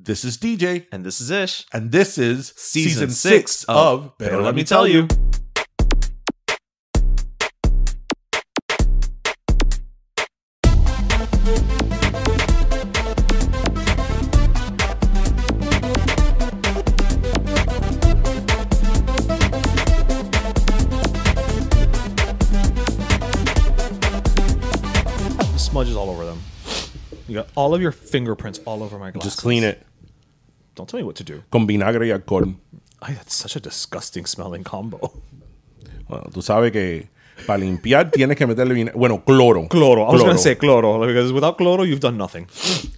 This is DJ. And this is Ish. And this is Season 6 of Pero Let Me Tell You. Smudges all over them. You got all of your fingerprints all over my glasses. Just clean it. Don't tell me what to do. Con vinagre y alcohol. Ay, that's such a disgusting smelling combo. Bueno, tú sabes que para limpiar tienes que meterle vinagre. Bueno, cloro. Cloro. I was going to say cloro because without cloro, you've done nothing.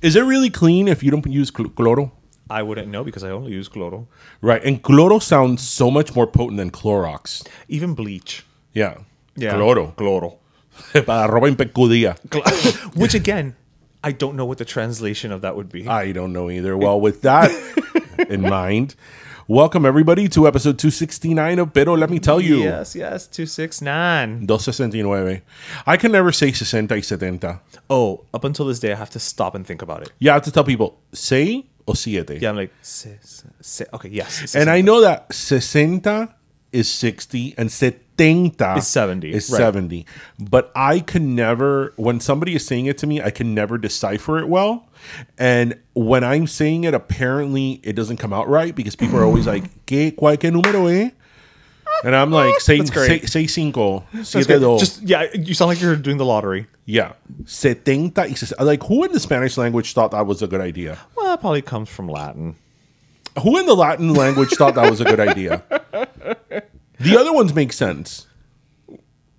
Is it really clean if you don't use cloro? I wouldn't know because I only use cloro. Right. And cloro sounds so much more potent than Clorox. Even bleach. Yeah. Cloro. Cloro. Para ropa impecudía. Which again, I don't know what the translation of that would be. I don't know either. Well, with that in mind, welcome everybody to episode 269 of Pero Let Me Tell You. Yes, 269. 269. I can never say 60 y 70. Oh, up until this day, I have to stop and think about it. Yeah, I have to tell people, say or siete. Yeah, I'm like, okay, yes. And I know that 60 is 60 and 70 is 70. Is 70. But I can never, when somebody is saying it to me, I can never decipher it well. And when I'm saying it, apparently it doesn't come out right because people are always like, ¿Qué número es? And I'm like, say cinco, siete dos. Just, yeah, you sound like you're doing the lottery. Yeah. 70 y 60. Like, who in the Spanish language thought that was a good idea? Well, that probably comes from Latin. Who in the Latin language thought that was a good idea? The other ones make sense.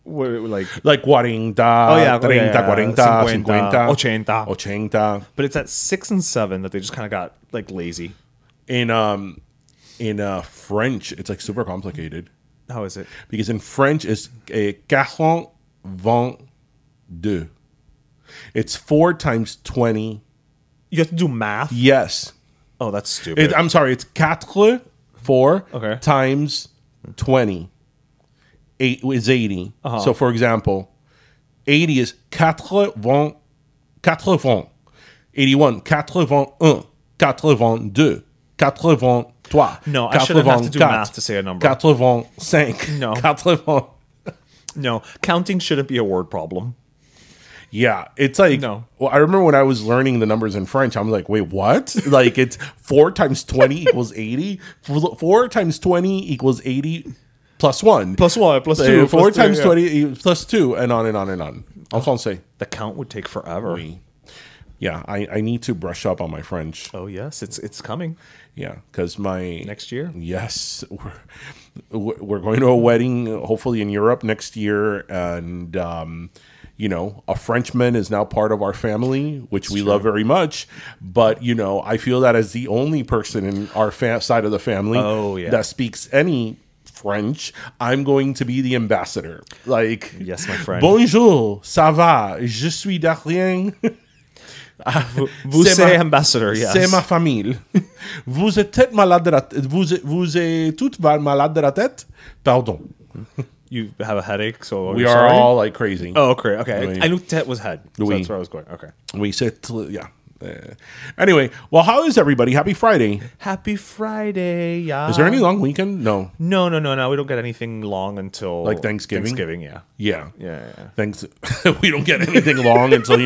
What, like 40, 30, 40, 50, 80. But it's at 6 and 7 that they just kind of got like lazy. In French, it's like super complicated. How is it? Because in French, it's 40, 22. It's 4 times 20. You have to do math? Yes. Oh, that's stupid. I'm sorry. It's 4 okay. times 20. 8 is 80. Uh-huh. So, for example, 80 is 80. 81, 81, 82, 83. No, I shouldn't have to do math to say a number. 85. No. 80. No, counting shouldn't be a word problem. Yeah, it's like, no. Well, I remember when I was learning the numbers in French, I'm like, wait, what? Like, it's 4 times 20 equals 80. 4 times 20 equals 80 plus 1. Plus 1, plus 2. 4 times 20 plus 2, and on and on and on. En français. The count would take forever. Oui. Yeah, I need to brush up on my French. Oh, yes, it's coming. Yeah, because next year? Yes. We're going to a wedding, hopefully in Europe next year, and... a Frenchman is now part of our family, which we love very much. But, I feel that as the only person in our side of the family that speaks any French, I'm going to be the ambassador. Like, yes, my friend. Bonjour, ça va, je suis d'Arien. Vous êtes ambassador, yes. C'est ma famille. Vous êtes malade de la tête. Vous êtes toutes malade de la tête? Pardon. You have a headache, so we are all like crazy. Oh, okay. I knew tet was head, so that's where I was going. Okay. We said, yeah. Anyway, well, how is everybody? Happy Friday. Happy Friday, yeah. Is there any long weekend? No. No. We don't get anything long until... Like Thanksgiving? Thanksgiving, yeah. Yeah. Yeah. We don't get anything long until,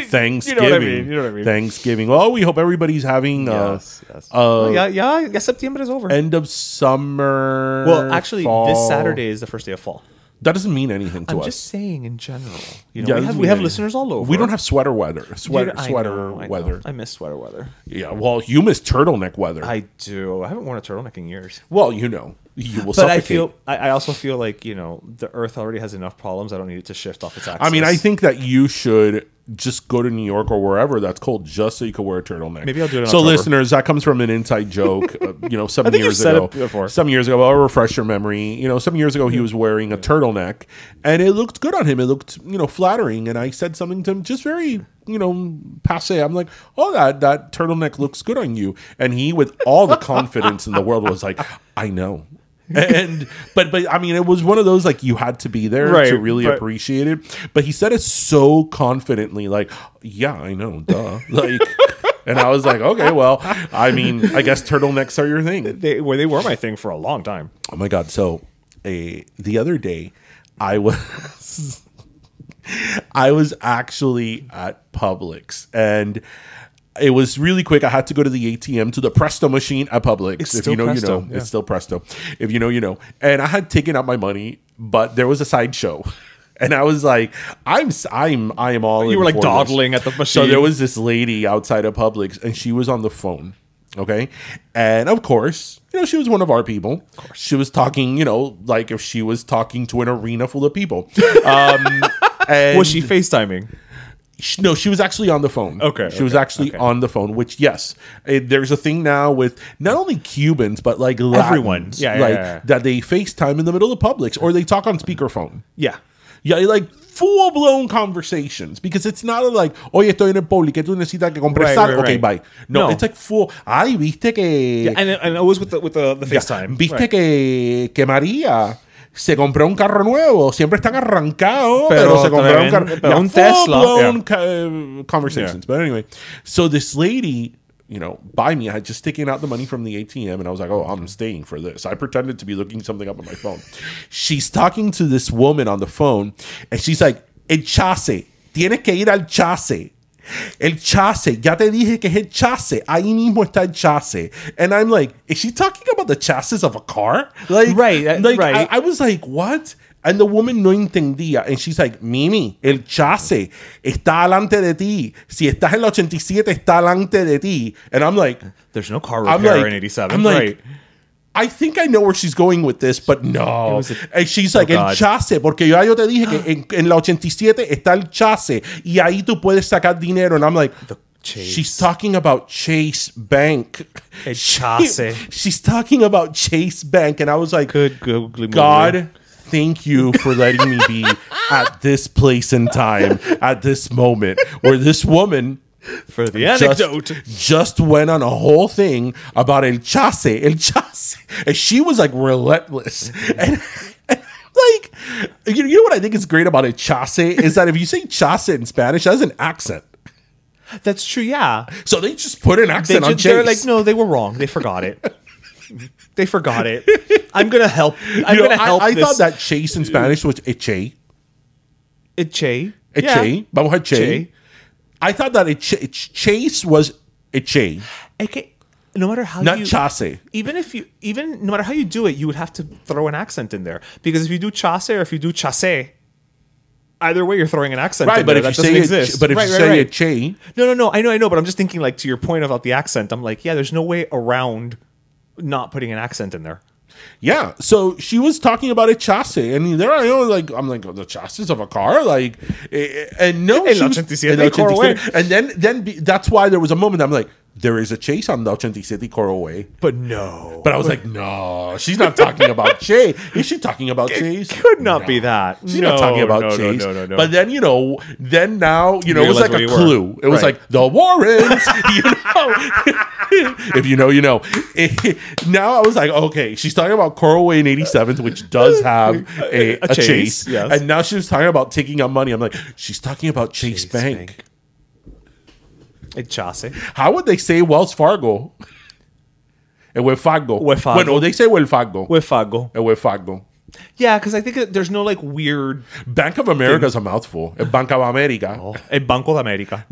Thanksgiving. You know what I mean. Thanksgiving. Well, we hope everybody's having... Yes. Yeah, September is over. End of summer. Well, actually, fall. This Saturday is the first day of fall. That doesn't mean anything to us. I'm just saying in general. We have listeners all over. We don't have sweater weather. Sweater I weather. I miss sweater weather. Yeah, well, you miss turtleneck weather. I do. I haven't worn a turtleneck in years. Well, you will but suffocate. I also feel like, the Earth already has enough problems. I don't need it to shift off its axis. I mean, I think that you should just go to New York or wherever that's cold just so you can wear a turtleneck. Maybe I'll do it in So, October. Listeners, that comes from an inside joke. Some I think years you've said ago. it before. Some years ago, I'll refresh your memory. Some years ago, he was wearing a turtleneck, and it looked good on him. It looked, flattering. And I said something to him, just very, passe. I'm like, oh, that turtleneck looks good on you. And he, with all the confidence in the world, was like, I know. And but I mean, it was one of those like you had to be there to really appreciate it. But he said it so confidently, like, yeah, I know, duh. Like And I was like, okay, well, I mean, I guess turtlenecks are your thing. They were my thing for a long time. Oh my God. So the other day I was actually at Publix, and it was really quick. I had to go to the ATM, to the Presto machine at Publix. It's if still you know, Presto, you know. yeah. It's still Presto. If you know, you know. And I had taken out my money, but there was a sideshow. And I was like, I am all in. You were like for dawdling this. at the machine. So there was this lady outside of Publix, and she was on the phone. Okay. And of course, you know, she was one of our people. Of course. She was talking, you know, like if she was talking to an arena full of people. And Was she FaceTiming? no, she was actually on the phone. Okay. She was actually on the phone, which, yes, there's a thing now with not only Cubans, but like Everyone. Latins, Yeah, like, yeah. that they FaceTime in the middle of Publix, or they talk on speakerphone. Yeah. Yeah, like full-blown conversations, because it's not like, oye, estoy en el Publix, tú necesitas que compres Right, sal. right, Okay, right. bye. No, No. it's like full, ay, viste que... Yeah, and always with the FaceTime. Viste Right. que María se compró un carro nuevo. Siempre están arrancados, Pero pero se compró un carro. pero un Tesla. Full-blown conversations. But anyway, so this lady, you know, by me, I had just taken out the money from the ATM, and I was like, oh, I'm staying for this. I pretended to be looking something up on my phone. She's talking to this woman on the phone, and she's like, el chase. Tienes que ir al chase. El chase, ya te dije que es el chase. Ahí mismo está el chase. And I'm like, is she talking about the chassis of a car? Like, Right, like right. I was like, what? And the woman no entendía. And she's like, Mimi, el chase está delante de ti. Si estás en la 87, está delante de ti. And I'm like, There's no car I'm repair like, in 87. I'm like, Right. I think I know where she's going with this, but no. And she's like, el God. chase, porque yo te dije que en la 87 está el chase y ahí tú puedes sacar dinero. And I'm like, Chase. she's talking about Chase Bank. El chase. She's talking about Chase Bank. And I was like, Good googly moogly. God, thank you for letting me be at this place and time, at this moment, where this woman For the anecdote. just went on a whole thing about el chase. And she was like relentless. And like, you know what I think is great about el chase is that if you say chase in Spanish, that's an accent. That's true, yeah. So they just put an accent on They're chase. like, no, they were wrong. They forgot it. They forgot it. I'm going to help. I'm You know, going to help I this. thought that chase in Spanish was eche. Eche. Eche. Vamos a eche. Che. I thought that chase was eche, Okay. No matter how not you... chase. Even no matter how you do it, you would have to throw an accent in there. Because if you do chase or if you do chase, either way, you're throwing an accent Right, in but there. if That you doesn't say exist. but if Right, you right, say right. eche, No, I know, but I'm just thinking, like, to your point about the accent, I'm like, yeah, there's no way around not putting an accent in there. yeah. So she was talking about a chassis, and there I am, like, I'm like, the chassis of a car, like, and no, El she was- 87 el Corolla. and then that's why there was a moment I'm like, there is a chase on the 87 Corolla. But no. But I was like, no, she's not talking about Chase. Is she talking about Chase? Could not be that. She's not talking about Chase. No. But then, then now, it was realize like where a you were. clue. It was Right. like, the Warrens, If you know, you know. Now I was like, okay, she's talking about Coral in 87, which does have a chase. Yes. And now she was talking about taking out money. I'm like, she's talking about Chase Bank. El chase. How would they say Wells Fargo? El Welfago. Welfago. Bueno, they say Welfago. Wefago. El Welfago. Yeah, because I think that there's no, like, weird... Bank of America is a mouthful. El Banco de America. El Banco de America.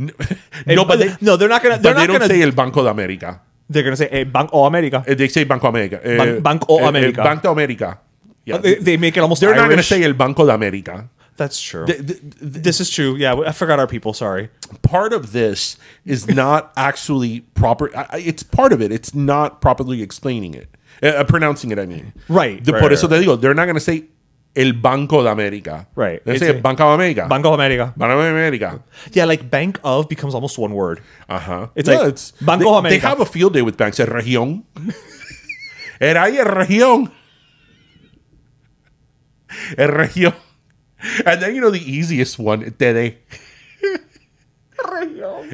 No, but they, No, they're not going to... but they don't say El Banco de America. They're going to say El Banco America. They say Banco America. Banco America. Banco de America. Yeah. They make it almost They're not going to Irish. say El Banco de America. That's true. This is true. Yeah, I forgot our people. Sorry. Part of this is not actually proper. It's part of it. It's not properly explaining it. Pronouncing it, I mean. Right. Por eso te digo, they're not going to say El Banco de America. Right. They say Banco de America. Banco de America. Banco de America. Yeah, like bank of becomes almost one word. Uh-huh. It's like Banco de America. They have a field day with banks. El Región. Era ahí El Región. El Región. And then, the easiest one, TD.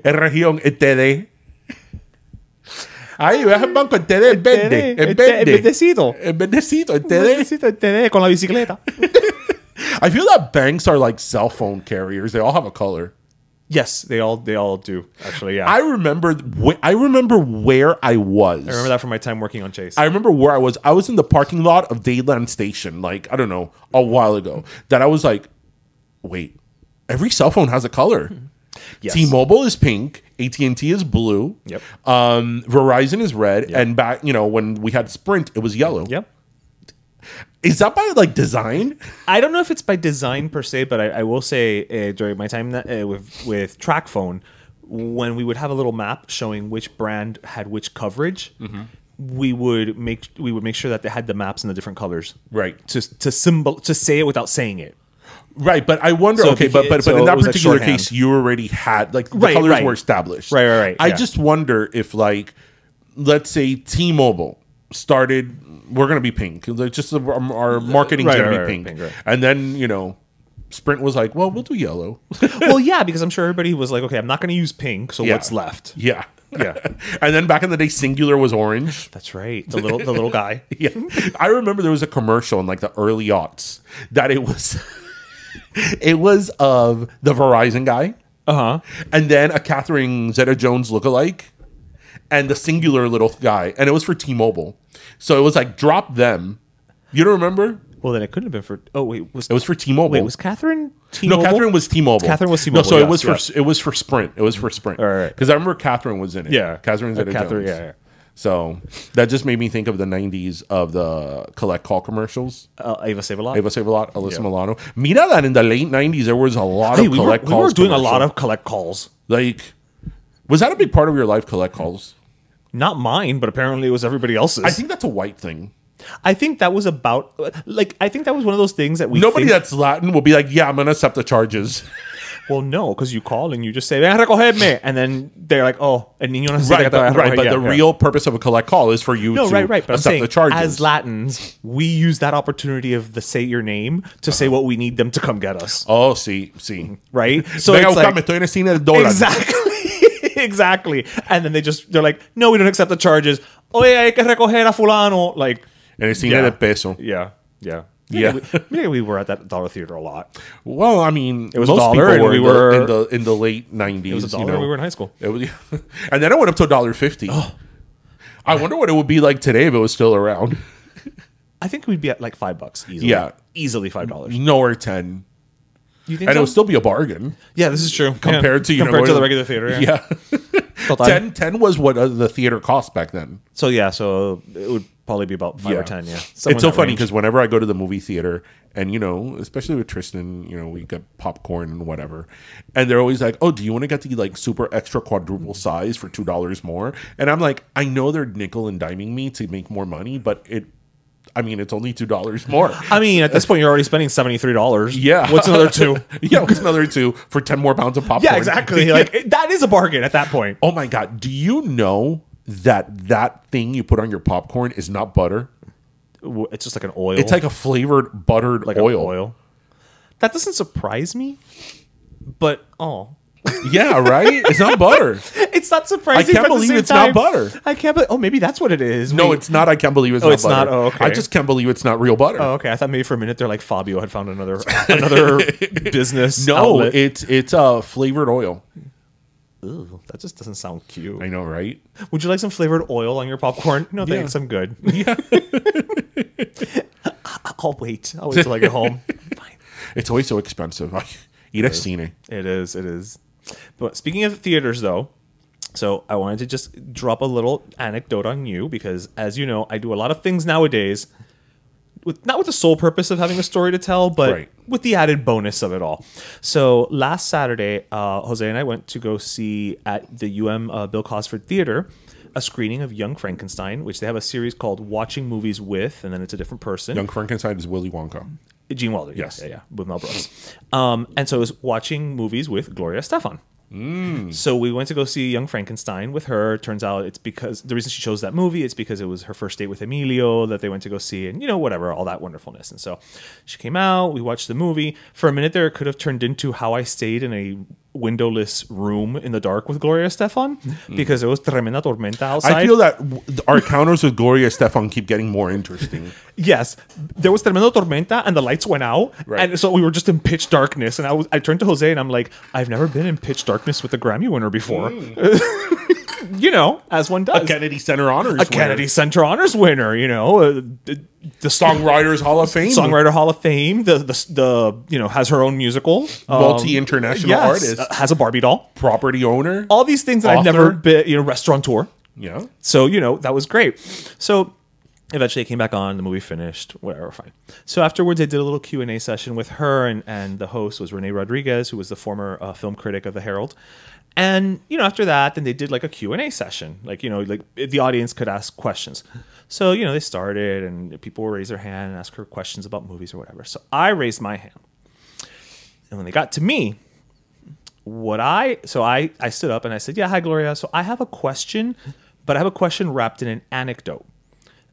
El Región, el TD. Ahí, ves el banco, el TD, el verde. El verde. El verdecito. El verdecito, el El TD. verdecito, el TD con la bicicleta. I feel that banks are like cell phone carriers. They all have a color. Yes, they all do actually. Yeah, I remember where I was. I remember that from my time working on Chase. I remember where I was. I was in the parking lot of Dayland Station, like, I don't know, a while ago. That I was like, wait, every cell phone has a color. Yes. T-Mobile is pink, AT&T is blue. Yep. Verizon is red, Yep. and back, when we had Sprint, it was yellow. Yep. Is that by like design? I don't know if it's by design per se, but I will say during my time with TrackPhone, when we would have a little map showing which brand had which coverage, we would make sure that they had the maps in the different colors, Right. To say it without saying it. Right, but I wonder. So okay, but so in that it was like particular shorthand. case, you already had like the Right, colors right. were established. Right. I Yeah. just wonder if, like, let's say T-Mobile started, we're gonna be pink. Like, just our marketing's Right, gonna right, be pink, pink, right. and then Sprint was like, well, we'll do yellow. Well, yeah, because I'm sure everybody was like, okay, I'm not going to use pink, so Yeah. what's left? Yeah, Yeah. And then back in the day, Singular was orange. That's right. The little guy. Yeah, I remember there was a commercial in like the early aughts that it was it was of the Verizon guy, and then a Catherine Zeta-Jones lookalike, and the Singular little guy, and it was for T-Mobile. So it was like, drop them. You don't remember? Well, then it couldn't have been for. Oh wait, It was for T-Mobile. wait, was Catherine T-Mobile? No, Catherine was T-Mobile. Catherine was T-Mobile, No, so yes, it was for Sprint. It was for Sprint. right. Because I remember Catherine was in it. Yeah, Catherine Zeta-Jones. Catherine. Yeah. So that just made me think of the 90s of the collect call commercials. Ava Save-A-Lot. Ava Save-A-Lot, Alyssa Milano. Mira that in the late 90s, there was a lot of collect calls. We were doing a commercial. lot of collect calls. Like, was that a big part of your life, collect calls? Not mine, but apparently it was everybody else's. I think that's a white thing. I think that was about I think that was one of those things that we Nobody think, that's Latin will be like, yeah, I'm going to accept the charges. well, no, because you call and you just say, "Ven a recogerme," and then they're like, "Oh, el niño necesita Right, que te vaya a but, recoger." the real purpose of a collect call is for you to right. But I'm accept saying, the charges. as Latins, we use that opportunity of the say your name to say what we need them to come get us. Oh, sí. Right? So Venga, it's like, me estoy en el cine del dólar. exactly. And then they're like, "No, we don't accept the charges. Oye, hay que recoger a fulano." Like, En el cine Yeah. del peso. yeah. Yeah. Maybe we were at that dollar theater a lot. Well, I mean, It was a most dollar, people and we in were the in the late 90s. It was a dollar. When we were in high school. It was, and then it went up to $1.50. Oh. I wonder what it would be like today if it was still around. I think we'd be at like $5 easily. Yeah. Easily $5. Nowhere 10. You think And so? it would still be a bargain Yeah, this is true. compared to compared to going the regular theater. Yeah. Total. 10 was what the theater cost back then. So it would probably be about 5 or 10. Yeah, It's so funny because whenever I go to the movie theater, and especially with Tristan, we get popcorn and whatever, and they're always like, "Oh, do you want to get the like super extra quadruple size for $2 more?" And I'm like, I know they're nickel and diming me to make more money, but it's only $2 more. I mean, at this point, you're already spending $73. Yeah. What's another 2? Yeah, what's another 2 for 10 more pounds of popcorn? Yeah, exactly. Like that is a bargain at that point. Oh my God. Do you know that thing you put on your popcorn is not butter? It's just like an oil. It's like a flavored buttered like oil. That doesn't surprise me, but Yeah, right? It's not butter. it's not surprising. I can't but at the believe same it's time, not butter. I can't believe. Oh, maybe that's what it is. No, Wait. it's not. I can't believe it's not it's butter. not? Oh, okay. I just can't believe it's not real butter. Oh, okay. I thought maybe for a minute they're like Fabio had found another business. No, outlet. it's flavored oil. Ooh, that just doesn't sound cute. I know, right? Would you like some flavored oil on your popcorn? No, thanks. I'm good. Yeah. I'll wait till I get home. Fine. It's always so expensive. Eat a cine. It is. But speaking of theaters, though, so I wanted to just drop a little anecdote on you because, as you know, I do a lot of things nowadays, not with the sole purpose of having a story to tell, but Right. with the added bonus of it all. So last Saturday, Jose and I went to go see at the Bill Cosford Theater a screening of Young Frankenstein, which they have a series called Watching Movies With, and then it's a different person. Young Frankenstein is Willy Wonka. Gene Wilder, Yes. yeah, with Mel Brooks. And so it was watching movies with Gloria Estefan. So we went to go see Young Frankenstein with her. Turns out it's because the reason she chose that movie, it's because it was her first date with Emilio that they went to go see, and whatever, all that wonderfulness. And so she came out, we watched the movie. For a minute there, it could have turned into how I stayed in a windowless room in the dark with Gloria Estefan because it was tremenda tormenta outside. I feel that our encounters with Gloria Estefan keep getting more interesting. Yes, there was tremenda tormenta and the lights went out, and so we were just in pitch darkness. And I turned to Jose and I'm like, I've never been in pitch darkness with a Grammy winner before. You know, as one does. A Kennedy Center Honors winner. Kennedy Center Honors winner, you know. The Songwriters Hall of Fame. Songwriter Hall of Fame. The you know, has her own musical. Multi-international artist. Has a Barbie doll. Property owner. All these things that I've never been, you know, restaurateur. Yeah. So, you know, that was great. So eventually it came back on, the movie finished, whatever, fine. So afterwards I did a little Q&A session with her, and the host was Renee Rodriguez, who was the former film critic of the Herald. And, you know, after that, then they did like a Q&A session. Like, you know, like the audience could ask questions. So, you know, they started and people would raise their hand and ask her questions about movies or whatever. So I raised my hand. And when they got to me, I stood up and I said, yeah, hi, Gloria. So I have a question, but I have a question wrapped in an anecdote.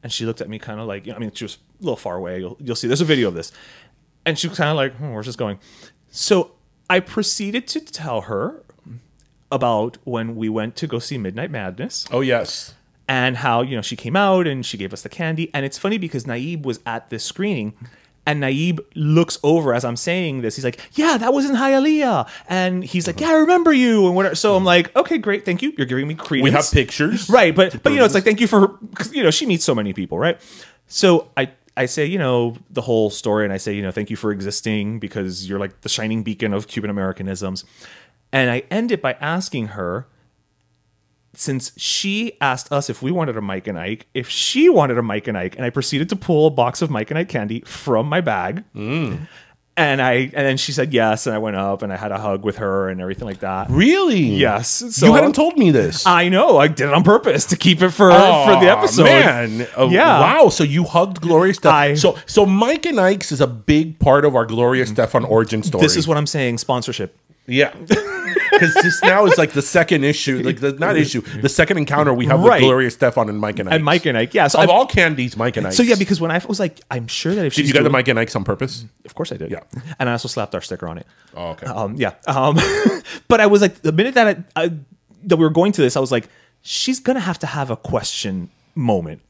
And she looked at me kind of like, you know, I mean, she was a little far away. You'll see. There's a video of this. And she was kind of like, where's this going? So I proceeded to tell her about when we went to go see Midnight Madness. Oh, yes. And how, you know, she came out and she gave us the candy. And it's funny because Naib was at this screening and Naib looks over as I'm saying this. He's like, yeah, that was in Hialeah. And he's like, yeah, I remember you. And whatever. So I'm like, okay, great. Thank you. You're giving me credence. We have pictures. Right. But you know, it's like, thank you for, you know, she meets so many people, right? So I say, you know, the whole story and I say, you know, thank you for existing because you're like the shining beacon of Cuban Americanisms. And I end it by asking her, since she asked us if we wanted a Mike and Ike, if she wanted a Mike and Ike, and I proceeded to pull a box of Mike and Ike candy from my bag. And then she said yes, and I went up and I had a hug with her and everything like that. Really? Yes. So you hadn't told me this. I know. I did it on purpose to keep it for the episode. Man. Yeah. Wow. So you hugged Gloria Estefan. So Mike and Ike's is a big part of our Gloria Estefan origin story. This is what I'm saying. Sponsorship. Yeah. Because this now is like the second issue, like the second encounter we have with Gloria Estefan and Mike and Ike. And Mike and Ike, yeah. So of all candies, Mike and Ike. So yeah, because when I was like, I'm sure that if did you get the Mike and Ike's on purpose? Of course I did. Yeah. And I also slapped our sticker on it. Oh, okay. Yeah. But I was like, the minute that that we were going to this, I was like, she's gonna have to have a question moment,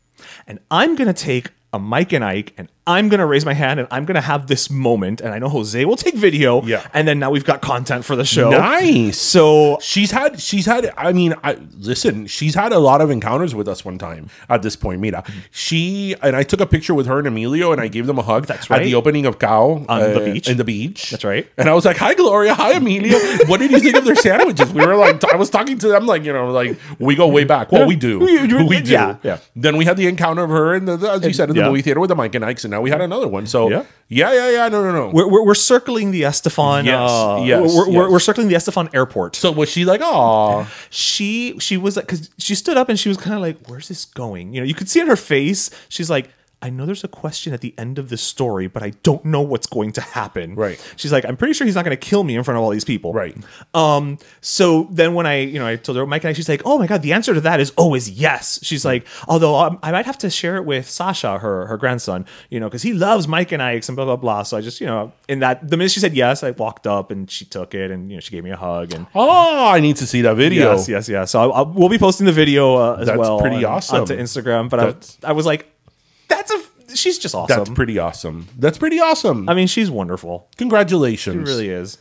and I'm gonna take a Mike and Ike, and I'm going to raise my hand, and I'm going to have this moment, and I know Jose will take video, and then now we've got content for the show. Nice. So she's had, I mean, listen, she's had a lot of encounters with us one time at this point, Mira. And I took a picture with her and Emilio, and I gave them a hug at the opening of Cow on the beach. In the beach. That's right. And I was like, hi, Gloria. Hi, Emilio. What did you think of their sandwiches? We were like, I was talking to them, like, you know, like, we go way back. Well, we do. We do. Yeah. Then we had the encounter of her, and as you said, in the movie theater with the Mike and Ike's, and now we had another one. So no. We're circling the Estefan. We're circling the Estefan airport. So was she like, oh, she was like, because she stood up and she was kind of like, where's this going? You know, you could see in her face. She's like, I know there's a question at the end of this story, but I don't know what's going to happen. Right. She's like, I'm pretty sure he's not going to kill me in front of all these people. Right. So then when I told her Mike and I, she's like, oh my God, the answer to that is always yes. She's like, although I might have to share it with Sasha, her grandson, you know, because he loves Mike and Ike's and blah, blah, blah. So I just, you know, the minute she said yes, I walked up and she took it and, you know, she gave me a hug. And I need to see that video. Yes. So we'll be posting the video as well. That's pretty awesome. Onto Instagram. But I was like, she's just awesome. That's pretty awesome. I mean, she's wonderful. Congratulations. She really is.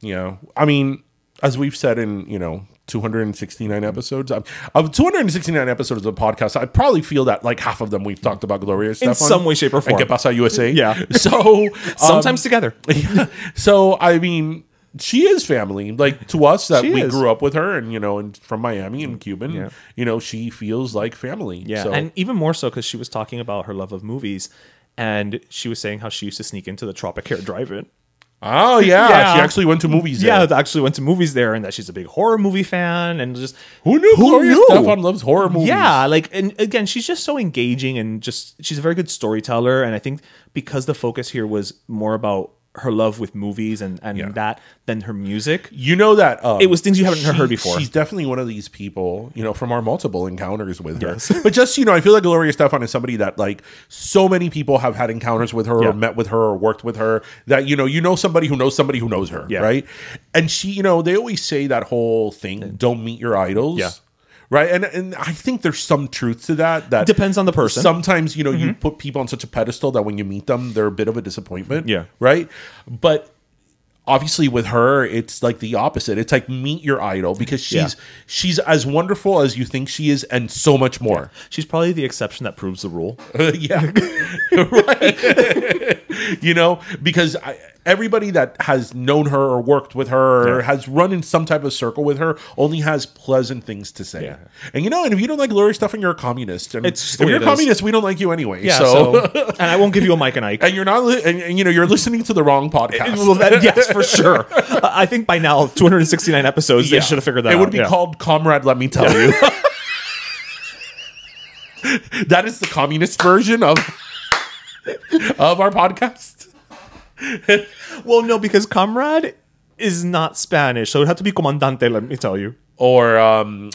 You know, I mean, as we've said in, you know, 269 episodes. Of 269 episodes of the podcast, I probably feel that like half of them we've talked about Gloria Estefan. In some way, shape, or form. And Que Pasa USA. Yeah. So sometimes together. So, I mean, she is family, like to us that we grew up with her, and you know, and from Miami and Cuban, you know, she feels like family. Yeah, so. And even more so because she was talking about her love of movies, and she was saying how she used to sneak into the Tropicare Drive-In. Oh yeah, she actually went to movies there. Yeah, actually went to movies there, and that she's a big horror movie fan, and just who knew Gloria Estefan loves horror movies? Yeah, like, and again, she's just so engaging, and just she's a very good storyteller, and I think because the focus here was more about her love with movies and that than her music. You know that it was things you haven't heard before. She's definitely one of these people, you know, from our multiple encounters with her. But just, you know, I feel like Gloria Estefan is somebody that like so many people have had encounters with her or met with her or worked with her that, you know somebody who knows her, right? And she, you know, they always say that whole thing, don't meet your idols. Yeah. Right. And I think there's some truth to that. That depends on the person. Sometimes, you know, you put people on such a pedestal that when you meet them, they're a bit of a disappointment. Yeah. Right. But obviously with her, it's like the opposite. It's like meet your idol because she's as wonderful as you think she is and so much more. Yeah. She's probably the exception that proves the rule. Right. You know, because everybody that has known her or worked with her or has run in some type of circle with her only has pleasant things to say. Yeah. And you know, and if you don't like Gloria Estefan, you're a communist. And if you're a communist, we don't like you anyway. Yeah, so and I won't give you a Mike Ike. And you're not, and you know, you're listening to the wrong podcast. Well, yes, for sure. I think by now, 269 episodes, they should have figured that out. It would be called Comrade, Let Me Tell You. That is the communist version of our podcast. Well, no, because comrade is not Spanish, so it would have to be comandante, let me tell you. Or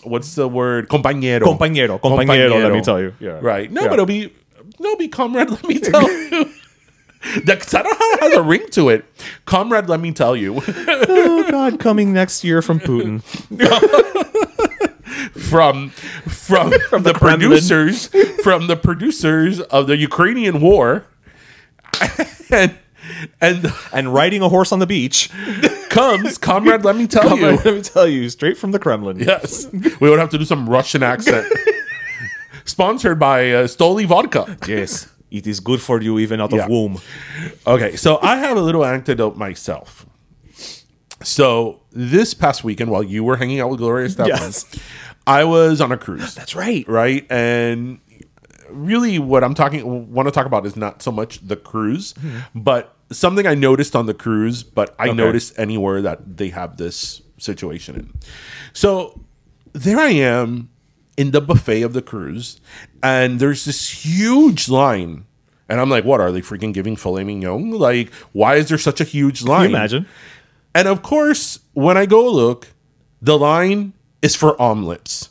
what's the word? Compañero. Compañero, let me tell you. Yeah. Right. No, but it'll be comrade, let me tell you. That somehow has a ring to it. Comrade, let me tell you. Oh God, coming next year from Putin. from the producers of the Ukrainian war. And riding a horse on the beach comes Comrade, let me tell you. Let me tell you, straight from the Kremlin. Yes. We would have to do some Russian accent. Sponsored by Stoli Vodka. Yes. It is good for you even out of womb. Okay, so I have a little anecdote myself. So this past weekend, while you were hanging out with Gloria Estefan, I was on a cruise. That's right. Right? And really what want to talk about is not so much the cruise, but something I noticed on the cruise, but I noticed anywhere that they have this situation in. So there I am in the buffet of the cruise, and there's this huge line. And I'm like, what, are they freaking giving filet mignon? Like, why is there such a huge line? Can you imagine? And of course, when I go look, the line is for omelets.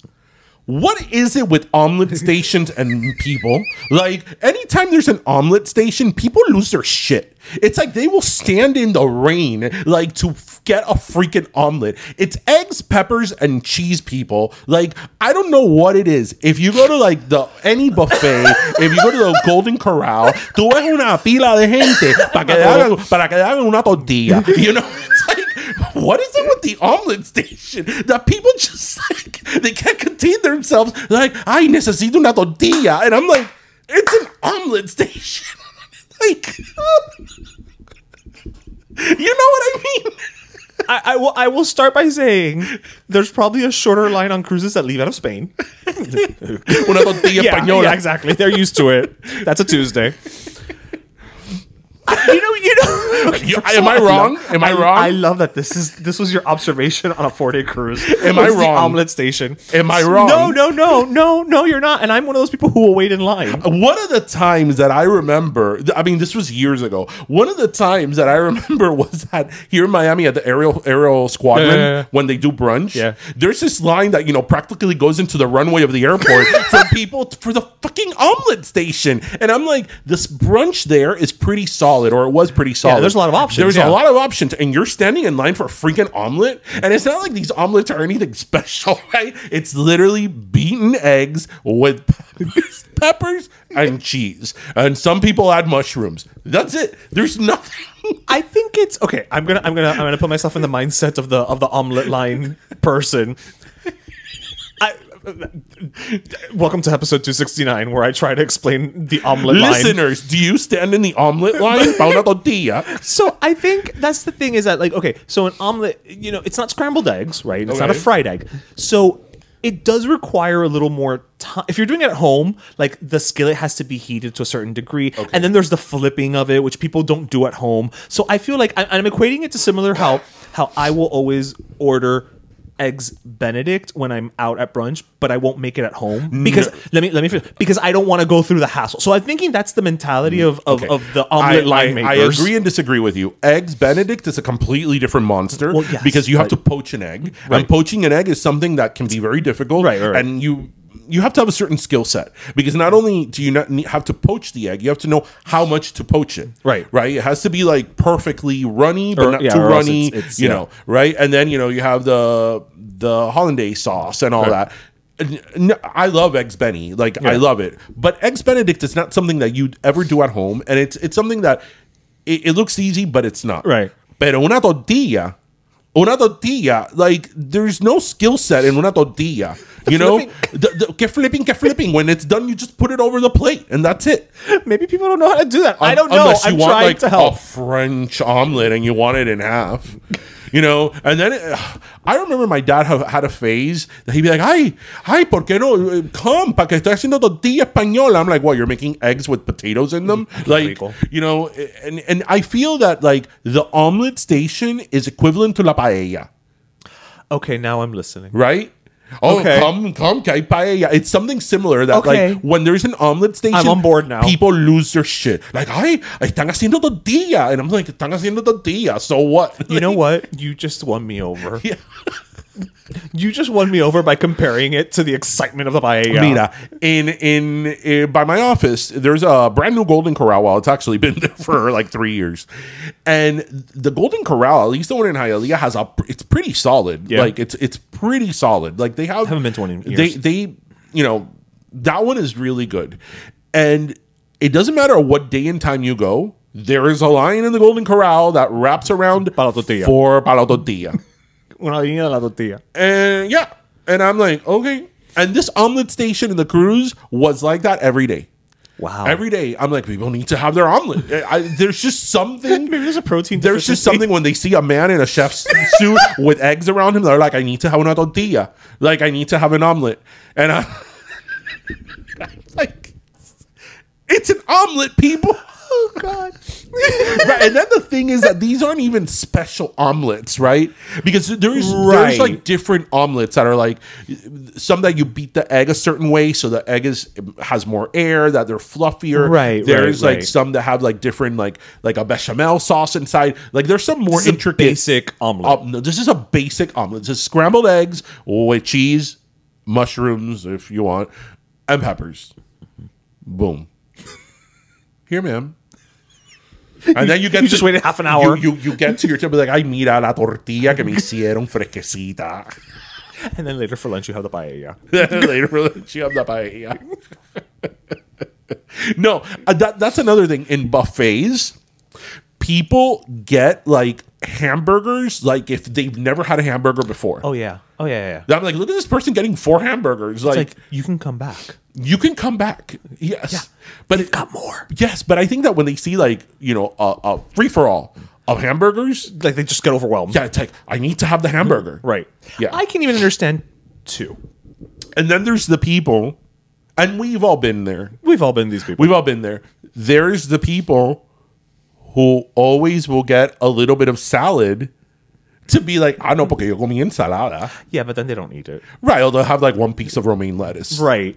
What is it with omelet stations and people? Like, anytime there's an omelet station, people lose their shit. It's like they will stand in the rain, like, to get a freaking omelet. It's eggs, peppers, and cheese, people. Like, I don't know what it is. If you go to, like, any buffet, if you go to the Golden Corral, tú ves una pila de gente para que le hagan una tortilla. You know, it's like, what is it with the omelet station that people just like they can't contain themselves? Like, ay, necesito una tortilla, and I'm like, it's an omelet station. Like, you know what I mean? I will start by saying there's probably a shorter line on cruises that leave out of Spain. Una tortilla española. Yeah, exactly. They're used to it. That's a Tuesday. You know. Am I wrong? Am I wrong? I love that this was your observation on a 4-day cruise. Am I wrong? The omelet station. Am I wrong? No, you're not. And I'm one of those people who will wait in line. One of the times that I remember, I mean, this was years ago. One of the times that I remember was at here in Miami at the Aerial Squadron when they do brunch. Yeah. There's this line that, you know, practically goes into the runway of the airport for people for the fucking omelet station. And I'm like, this brunch there is pretty solid, or it was pretty solid. Yeah, there's a lot of options. There's a lot of options, and you're standing in line for a freaking omelet, and it's not like these omelets are anything special, right? It's literally beaten eggs with peppers and cheese, and some people add mushrooms. That's it. There's nothing. I think it's okay. I'm gonna put myself in the mindset of the omelet line person. Welcome to episode 269, where I try to explain the omelet line. Listeners, do you stand in the omelet line? Pa una tortilla. So I think that's the thing, is that, like, okay, so an omelet, you know, it's not scrambled eggs, right? It's not a fried egg. So it does require a little more time. If you're doing it at home, like, the skillet has to be heated to a certain degree. Okay. And then there's the flipping of it, which people don't do at home. So I feel like I'm equating it to similar how I will always order eggs Benedict when I'm out at brunch, but I won't make it at home because let me finish, because I don't want to go through the hassle. So I'm thinking that's the mentality of the omelet line makers. I agree and disagree with you. Eggs Benedict is a completely different monster because you have to poach an egg, and poaching an egg is something that can be very difficult, and you have to have a certain skill set, because not only do you not have to poach the egg, you have to know how much to poach it. Right. It has to be like perfectly runny, but not too runny. It's, you know, right? And then you have the hollandaise sauce and all that. I love eggs Benny, I love it. But eggs Benedict is not something that you'd ever do at home, and it's something that it looks easy, but it's not. Right. Pero una tortilla, like there's no skill set in una tortilla. You know, que flipping. When it's done, you just put it over the plate, and that's it. Maybe people don't know how to do that. I don't know. Unless you want like a French omelet and you want it in half. And then I remember my dad had a phase that he'd be like, "Ay, ¿por qué no come? Pa que estoy haciendo tortilla española." I'm like, "What? You're making eggs with potatoes in them?" Like, and I feel that like the omelet station is equivalent to la paella. Okay, now I'm listening. Right? Oh, okay. Come, que hay paella. It's something similar that like when there's an omelet station, I'm on board now. People lose their shit. Like, están haciendo tortilla. And I'm like, están haciendo tortilla. So what? You know what? You just won me over. Yeah. You just won me over by comparing it to the excitement of the paella. Mira, in by my office, there's a brand new Golden Corral. Well, it's actually been there for like 3 years, and the Golden Corral, at least the one in Hialeah, it's pretty solid. Yeah. Like it's pretty solid. Like I haven't been to one in years. They that one is really good, and it doesn't matter what day and time you go. There is a line in the Golden Corral that wraps around para tortilla. For para tortilla. Una línea de la tortilla. And and I'm like, okay. And this omelet station in the cruise was like that every day. Wow. Every day. I'm like, people need to have their omelet. There's just something. Maybe there's a protein There's just something when they see a man in a chef's suit with eggs around him. They're like, I need to have una tortilla. Like, I need to have an omelet. And I'm like, it's an omelet, people. Oh, God. Right, and then the thing is that these aren't even special omelets, right? Because there's like different omelets that are like some that you beat the egg a certain way so the egg has more air, that they're fluffier. Right. There's like some that have like different like a bechamel sauce inside. Like there's some more intricate basic omelet. No, this is a basic omelet. This is scrambled eggs with cheese, mushrooms if you want, and peppers. Boom. Here, ma'am. And then you just waited half an hour. You get to your table like, ay, mira la tortilla que me hicieron fresquecita. And then later for lunch you have the paella. Later for lunch you have the paella. No, that's another thing. In buffets, people get like hamburgers like if they've never had a hamburger before. Oh yeah. I'm like, look at this person getting 4 hamburgers. It's like you can come back. You can come back. Yes. Yeah. But they've got more. Yes, but I think that when they see like, a free-for-all of hamburgers, like they just get overwhelmed. Yeah, it's like, I need to have the hamburger. Right. Yeah. I can even understand 2. And then there's the people, and we've all been there. We've all been these people. We've all been there. There's the people who always will get a little bit of salad to be like, no, porque yo comí ensalada. Yeah, but then they don't eat it. Right, or they'll have like 1 piece of romaine lettuce. Right.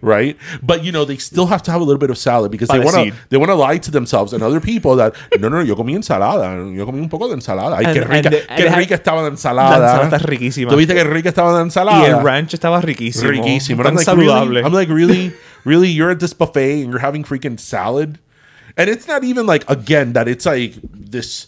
But they still have to have a little bit of salad because they want to lie to themselves and other people that no, yo comí ensalada, yo comí un poco de ensalada. Ay, qué rica estaba la ensalada. La ensalada está riquísima. ¿Tú viste qué rica estaba la ensalada? Y el ranch estaba riquísimo. Riquísimo. Tan saludable. I'm like, really, you're at this buffet and you're having freaking salad? And it's not even like, again, that it's like this...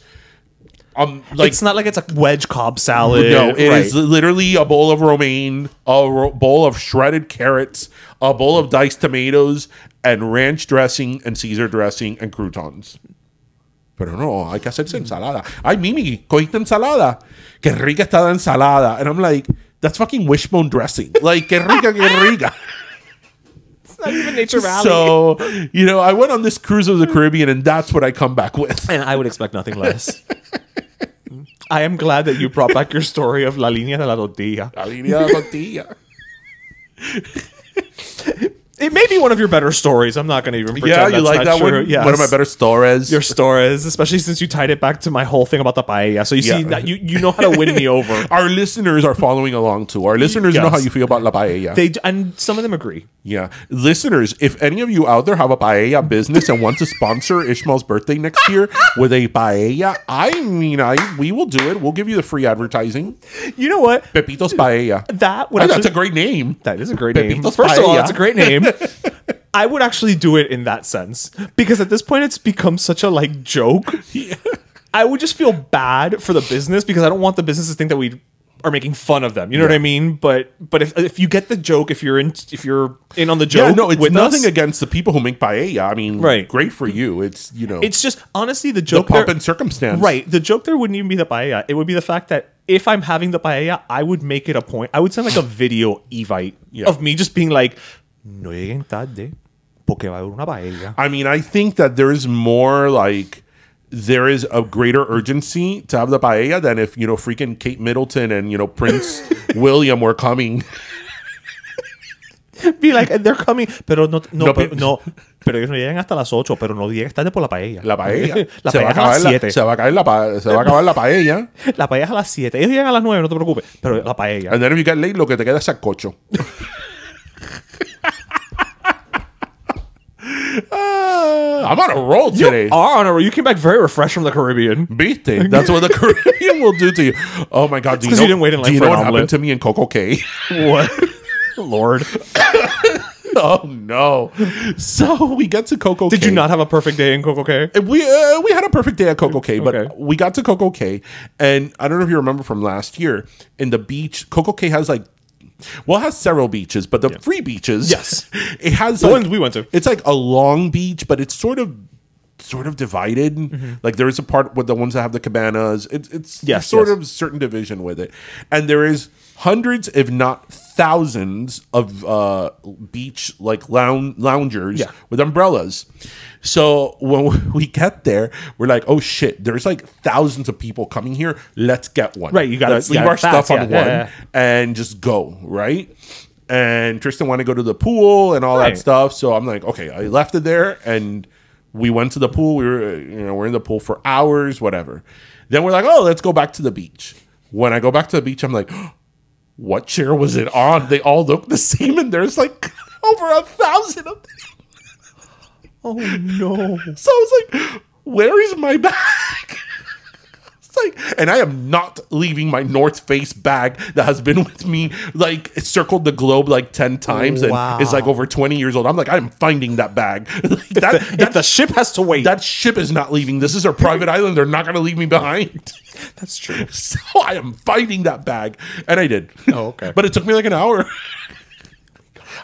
like, it's not like it's a wedge Cobb salad. No, it is literally a bowl of romaine, a bowl of shredded carrots, a bowl of diced tomatoes, and ranch dressing and Caesar dressing and croutons. Pero no, hay que hacerse ensalada. Ay, Mimi, cogiste ensalada. Qué rica está la ensalada. And I'm like, that's fucking wishbone dressing. Like, qué rica. It's not even Nature Valley. So, I went on this cruise of the Caribbean, and that's what I come back with. And I would expect nothing less. I am glad that you brought back your story of La Línea de la Tortilla. La Línea de la Tortilla. It may be one of your better stories. I'm not going to even pretend Yeah, you that's like not that true. one? Yes. One of my better stories. Your stories, especially since you tied it back to my whole thing about the paella. So you see that you know how to win me over. Our listeners are following along too. Our listeners know how you feel about la paella. And some of them agree. Yeah. Listeners, if any of you out there have a paella business and want to sponsor Ishmael's birthday next year with a paella, we will do it. We'll give you the free advertising. You know what? Pepito's Paella. That's a great name. That is a great name. Pepito's First of all, Paella. that's a great name. I would actually do it in that sense because at this point it's become such a joke. Yeah. I would just feel bad for the business because I don't want the business to think that we are making fun of them. You know what I mean? But if you get the joke, if you're in on the joke, it's nothing against the people who make paella. I mean, great for you. It's it's just honestly the joke. The pomp and circumstance, right? The joke there wouldn't even be the paella. It would be the fact that if I'm having the paella, I would make it a point. I would send a video evite of me just being like, "No lleguen tarde, porque va a haber una paella." I mean, I think that there is more there is a greater urgency to have the paella than if freaking Kate Middleton and Prince William were coming. Be like, they're coming, pero no, pero ellos no llegan hasta las 8, pero no llegan tarde por la paella. La paella. Se va a las 7. Se va a acabar la paella. La paella es a las 7. Ellos llegan a las 9, no te preocupes, pero la paella. And then if you get late, lo que te queda es sacocho. I'm on a roll today. You are on a roll. You came back very refreshed from the Caribbean. Beefsteak. That's what the Caribbean will do to you. Oh my God. Because you didn't wait in line for an what omelet. happened to me in Coco Cay? What? Lord. Oh no. So we got to Coco Cay. Did you not have a perfect day in Coco Cay? We had a perfect day at Coco Cay, but we got to Coco Cay, and I don't know if you remember from last year, in the beach, Coco Cay has it has several beaches, but the free beaches, yes, it has the ones we went to. It's a long beach, but it's sort of divided. Mm-hmm. There is a part with the ones that have the cabanas. It's sort of certain division with it, and there is hundreds, if not thousands, of beach loungers with umbrellas. So when we get there, we're like, oh shit, there's thousands of people coming here. Let's get one. Right, you got to leave our stuff on one and just go, right? And Tristan wanted to go to the pool and all that stuff. So I'm like, okay, I left it there and we went to the pool. We were, we're in the pool for hours, whatever. Then we're like, oh, let's go back to the beach. When I go back to the beach, I'm like, what chair was it on? They all look the same, and there's over 1,000 of them. Oh no! So I was like, where is my bag? And I am not leaving my North Face bag that has been with me, it circled the globe 10 times and is over 20 years old. I'm like, I'm finding that bag. If the ship has to wait. That ship is not leaving. This is our private island. They're not going to leave me behind. That's true. So I am finding that bag. And I did. Oh, okay. But it took me an hour.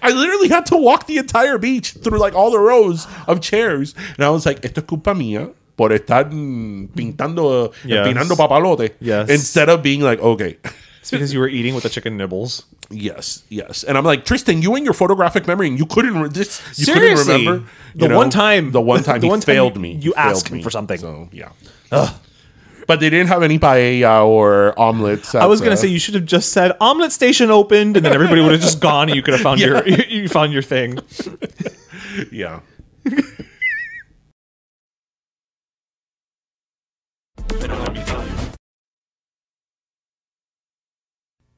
I literally had to walk the entire beach through all the rows of chairs. And I was like, esto es culpa mía por estar empinando papalote. Yes. Instead of being okay. It's because you were eating with the chicken nibbles. Yes. And I'm like, Tristan, you and your photographic memory, and you couldn't remember. The one time he failed me. You asked him for something. So, yeah. Ugh. But they didn't have any paella or omelets. I was going to say you should have just said omelet station opened, and then everybody would have just gone, and you could have found you found your thing. Yeah.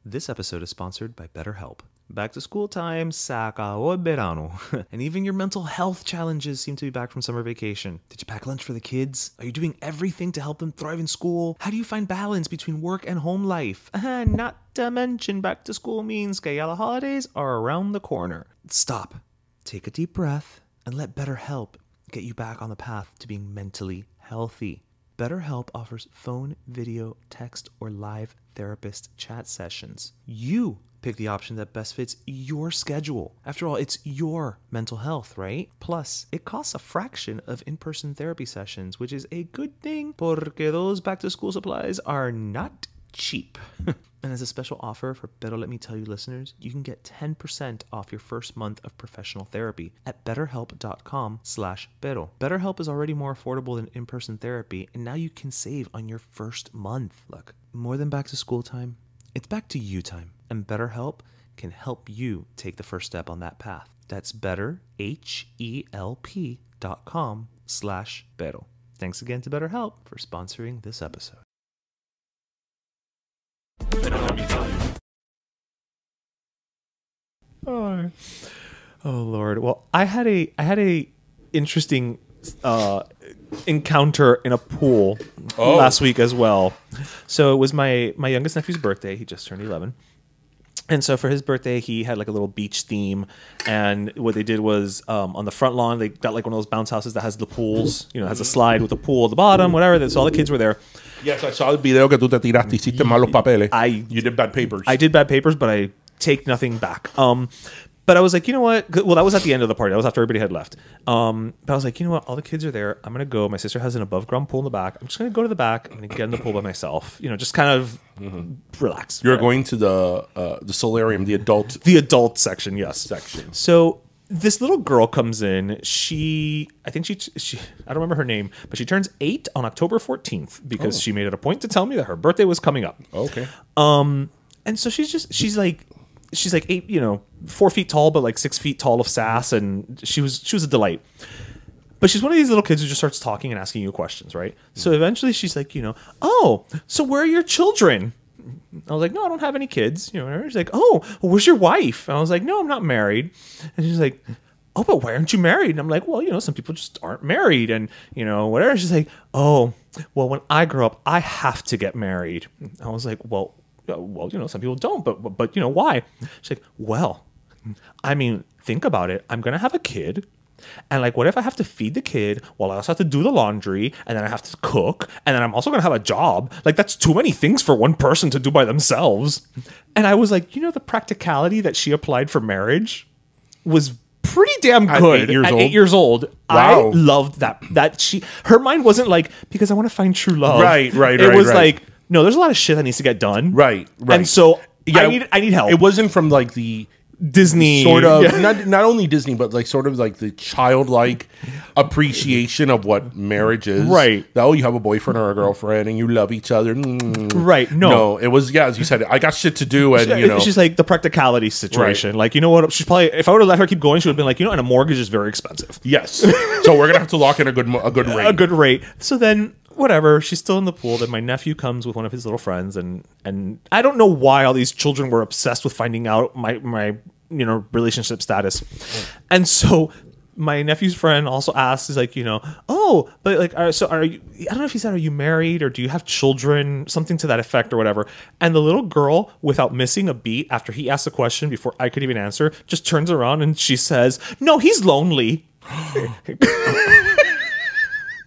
This episode is sponsored by BetterHelp. Back to school time, se acabó el verano. And even your mental health challenges seem to be back from summer vacation. Did you pack lunch for the kids? Are you doing everything to help them thrive in school? How do you find balance between work and home life? Not to mention back to school means que ya the holidays are around the corner. Stop. Take a deep breath and let BetterHelp get you back on the path to being mentally healthy. BetterHelp offers phone, video, text, or live therapist chat sessions. You pick the option that best fits your schedule. After all, it's your mental health, right? Plus, it costs a fraction of in-person therapy sessions, which is a good thing porque those back-to-school supplies are not cheap. And as a special offer for Pero Let Me Tell You listeners, you can get 10% off your first month of professional therapy at betterhelp.com/pero. BetterHelp is already more affordable than in-person therapy, and now you can save on your first month. Look, more than back to school time, it's back to you time, and BetterHelp can help you take the first step on that path. That's better, HELP.com/Pero. Thanks again to BetterHelp for sponsoring this episode. Oh Lord. Well, I had a interesting encounter in a pool last week as well. So it was my youngest nephew's birthday. He just turned 11. And so for his birthday, he had like a little beach theme. And what they did was on the front lawn, they got like one of those bounce houses that has the pools, you know, has a slide with a pool at the bottom, whatever. So all the kids were there. Yes, I saw the video que tú te tiraste, hiciste malos papeles. You did bad papers. I did bad papers, but I take nothing back. But I was like, you know what? Well, that was at the end of the party. That was after everybody had left. But I was like, you know what? All the kids are there. I'm going to go. My sister has an above ground pool in the back. I'm just going to go to the back. I'm going to get in the pool by myself. You know, just kind of relax. You're going to the solarium, the adult section, yes. Section. So this little girl comes in. I think she I don't remember her name, but she turns 8 on October 14th because she made it a point to tell me that her birthday was coming up. Okay. And so she's like 8, 4 feet tall, but like 6 feet tall of sass. And she was a delight. But she's one of these little kids who just starts talking and asking you questions, right? So eventually she's like, oh, so where are your children? I was like, no, I don't have any kids. She's like, oh, well, where's your wife? And I was like, no, I'm not married. And she's like, oh, but why aren't you married? And I'm like, well, some people just aren't married and, whatever. She's like, oh, well, when I grow up, I have to get married. I was like, well, some people don't, but why? She's like, well, I mean, think about it. I'm going to have a kid. And like, what if I have to feed the kid while I also have to do the laundry and then I have to cook and then I'm also going to have a job? Like, that's too many things for one person to do by themselves. And I was like, the practicality that she applied for marriage was pretty damn good. At 8 years old. Wow. I loved that her mind wasn't like, because I want to find true love. Right. It was like, no, there's a lot of shit that needs to get done. Right. And so I need help. It wasn't from like the Disney sort of not only Disney, but like sort of like the childlike appreciation of what marriage is. Right. That, you have a boyfriend or a girlfriend and you love each other. Right. No, it was, as you said, I got shit to do. And she's like the practicality situation. Right. Like, you know what? She's probably, if I would have let her keep going, she would have been like, and a mortgage is very expensive. Yes. So we're gonna have to lock in a good rate. A good rate. So then, whatever, she's still in the pool. Then my nephew comes with one of his little friends, and I don't know why all these children were obsessed with finding out my relationship status. And so my nephew's friend also asks, is like, oh, but like, so are you, I don't know if he said, are you married or do you have children? Something to that effect or whatever. And the little girl, without missing a beat, after he asked the question before I could even answer, just turns around and she says, no, he's lonely.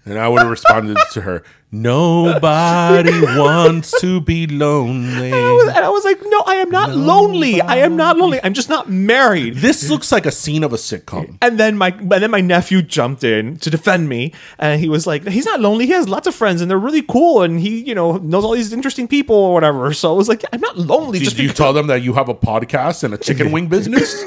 And I would have responded to her, nobody wants to be lonely. And I was like, no, I am not lonely. I am not lonely. I'm just not married. This looks like a scene of a sitcom. And then my nephew jumped in to defend me. And he was like, he's not lonely. He has lots of friends and they're really cool. And he, knows all these interesting people or whatever. So I was like, I'm not lonely. Did you tell them that you have a podcast and a chicken wing business?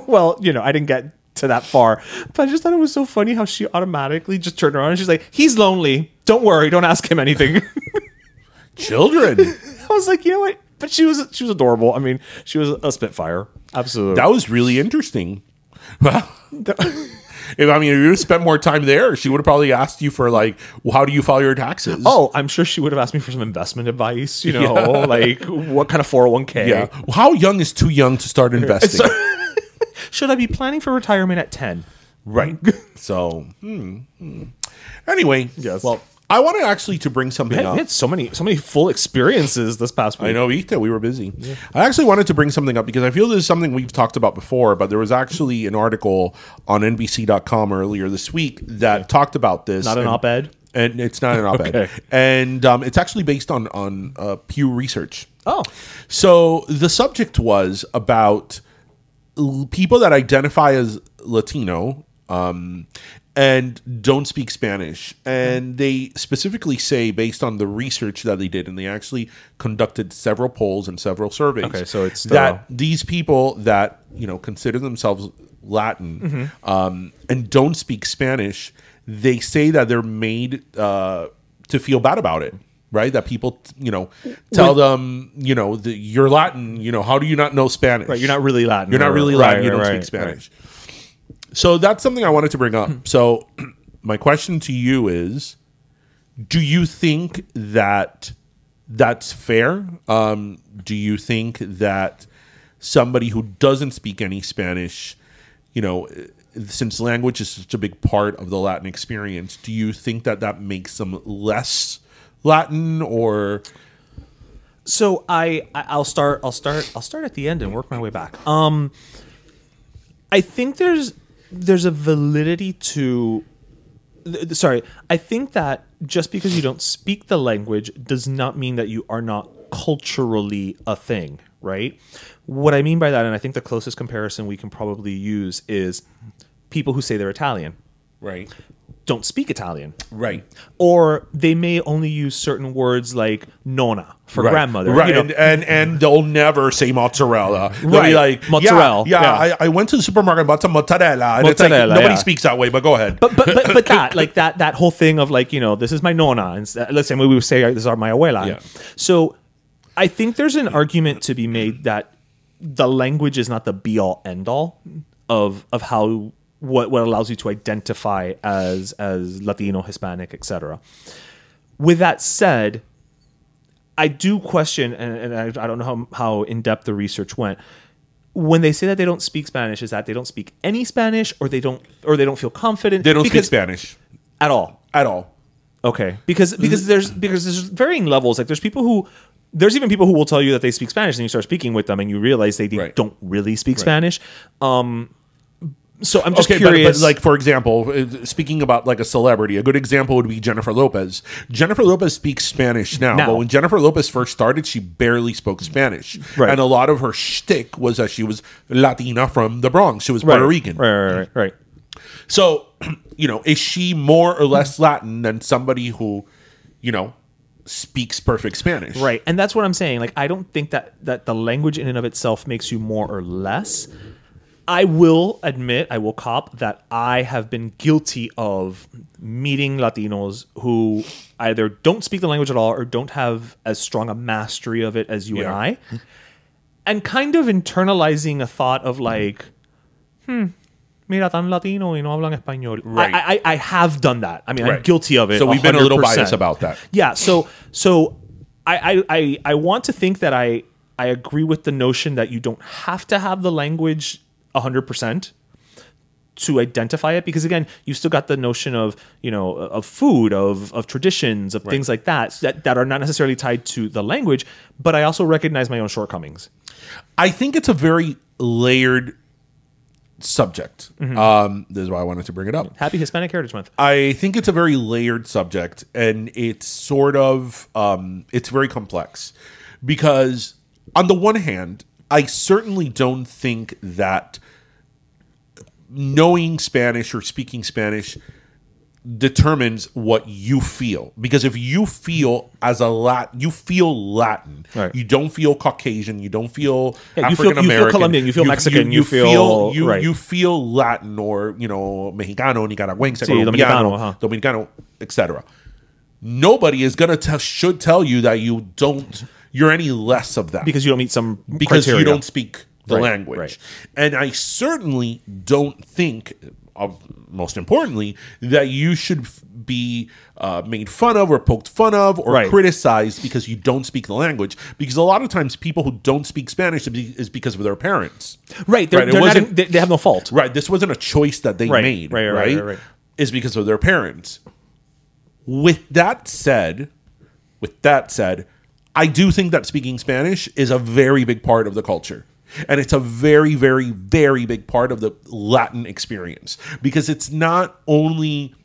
Well, I didn't get to that far, but I just thought it was so funny how she automatically just turned around and she's like, he's lonely, don't worry, don't ask him anything. Children. I was like, you know what, but she was adorable. I mean, she was a spitfire. Absolutely. That was really interesting. Well, if you spent more time there, she would have probably asked you for like, well, how do you file your taxes? Oh, I'm sure she would have asked me for some investment advice, like what kind of 401k. Yeah. Well, how young is too young to start investing? Should I be planning for retirement at 10? Right. So, anyway, yes. Well, I wanted actually to bring something up. We had so many full experiences this past week. I know, Ita, we were busy. Yeah. I actually wanted to bring something up because I feel this is something we've talked about before, but there was actually an article on NBC.com earlier this week that talked about this. Not an op-ed? And it's not an op-ed. Okay. And it's actually based on Pew Research. Oh. So the subject was about people that identify as Latino and don't speak Spanish. And they specifically say, based on the research that they did, and they actually conducted several polls and several surveys. Okay, so it's that these people that consider themselves Latin and don't speak Spanish, they say that they're made to feel bad about it. Right, that people, tell them, you're Latin. How do you not know Spanish? Right, you're not really Latin. You're not really Latin. You don't speak Spanish. Right. So that's something I wanted to bring up. So my question to you is, do you think that that's fair? Do you think that somebody who doesn't speak any Spanish, you know, since language is such a big part of the Latin experience, do you think that that makes them less Latin or? So I'll start at the end and work my way back. I think there's a validity to. Sorry, I think that just because you don't speak the language does not mean that you are not culturally a thing, right? What I mean by that, and I think the closest comparison we can probably use is people who say they're Italian, Right. don't speak Italian. Right. Or they may only use certain words like nonna for grandmother. Right. You know. And they'll never say mozzarella. They'll be like, mozzarella. Yeah. I went to the supermarket and bought some mozzarella. And it's like, nobody speaks that way, but go ahead. But that, like that whole thing of like, you know, this is my nonna. And let's say we would say this is my abuela. Yeah. So I think there's an argument to be made that the language is not the be all end all of how what allows you to identify as Latino, Hispanic, etc. With that said, I do question, and I don't know how in depth the research went. When they say that they don't speak Spanish, is that they don't speak any Spanish, or they don't feel confident? They don't speak Spanish at all. At all. Okay, because there's varying levels. Like there's even people who will tell you that they speak Spanish, and you start speaking with them, and you realize they don't really speak Spanish. So I'm just curious. But like, for example, speaking about like a celebrity, a good example would be Jennifer Lopez. Jennifer Lopez speaks Spanish now. But when Jennifer Lopez first started, she barely spoke Spanish. Right. And a lot of her shtick was that she was Latina from the Bronx. She was Puerto Rican. Right. So, you know, is she more or less Latin than somebody who, you know, speaks perfect Spanish? Right. And that's what I'm saying. Like, I don't think that the language in and of itself makes you more or less. I will admit, I will cop that I have been guilty of meeting Latinos who either don't speak the language at all or don't have as strong a mastery of it as you and I. And kind of internalizing a thought of like, mira, tan Latino y no hablan español. Right. I have done that. I mean, I'm guilty of it. So we've 100%. been a little biased about that. Yeah. So I want to think that I agree with the notion that you don't have to have the language 100% to identify it, because again, you still got the notion of, you know, of food, of traditions, of things like that are not necessarily tied to the language. But I also recognize my own shortcomings. I think it's a very layered subject. This is why I wanted to bring it up. Happy Hispanic Heritage Month. I think it's a very layered subject, and it's sort of it's very complex, because on the one hand, I certainly don't think that knowing Spanish or speaking Spanish determines what you feel. Because if you feel as a Latin, you feel Latin. Right. You don't feel Caucasian. You don't feel African American. You feel Colombian. You feel Mexican. You feel Latin, or, you know, Mexicano, Nicaragüense, Dominicano, etc. Nobody is gonna should tell you that you're any less of that because you don't meet some because criteria. You don't speak the language. And I certainly don't think, most importantly, that you should be made fun of or poked fun of or criticized because you don't speak the language. Because a lot of times people who don't speak Spanish is because of their parents. Right. They have no fault. Right. This wasn't a choice that they made. Right. It's because of their parents. With that said, I do think that speaking Spanish is a very big part of the culture. And it's a very, very, very big part of the Latin experience. Because it's not only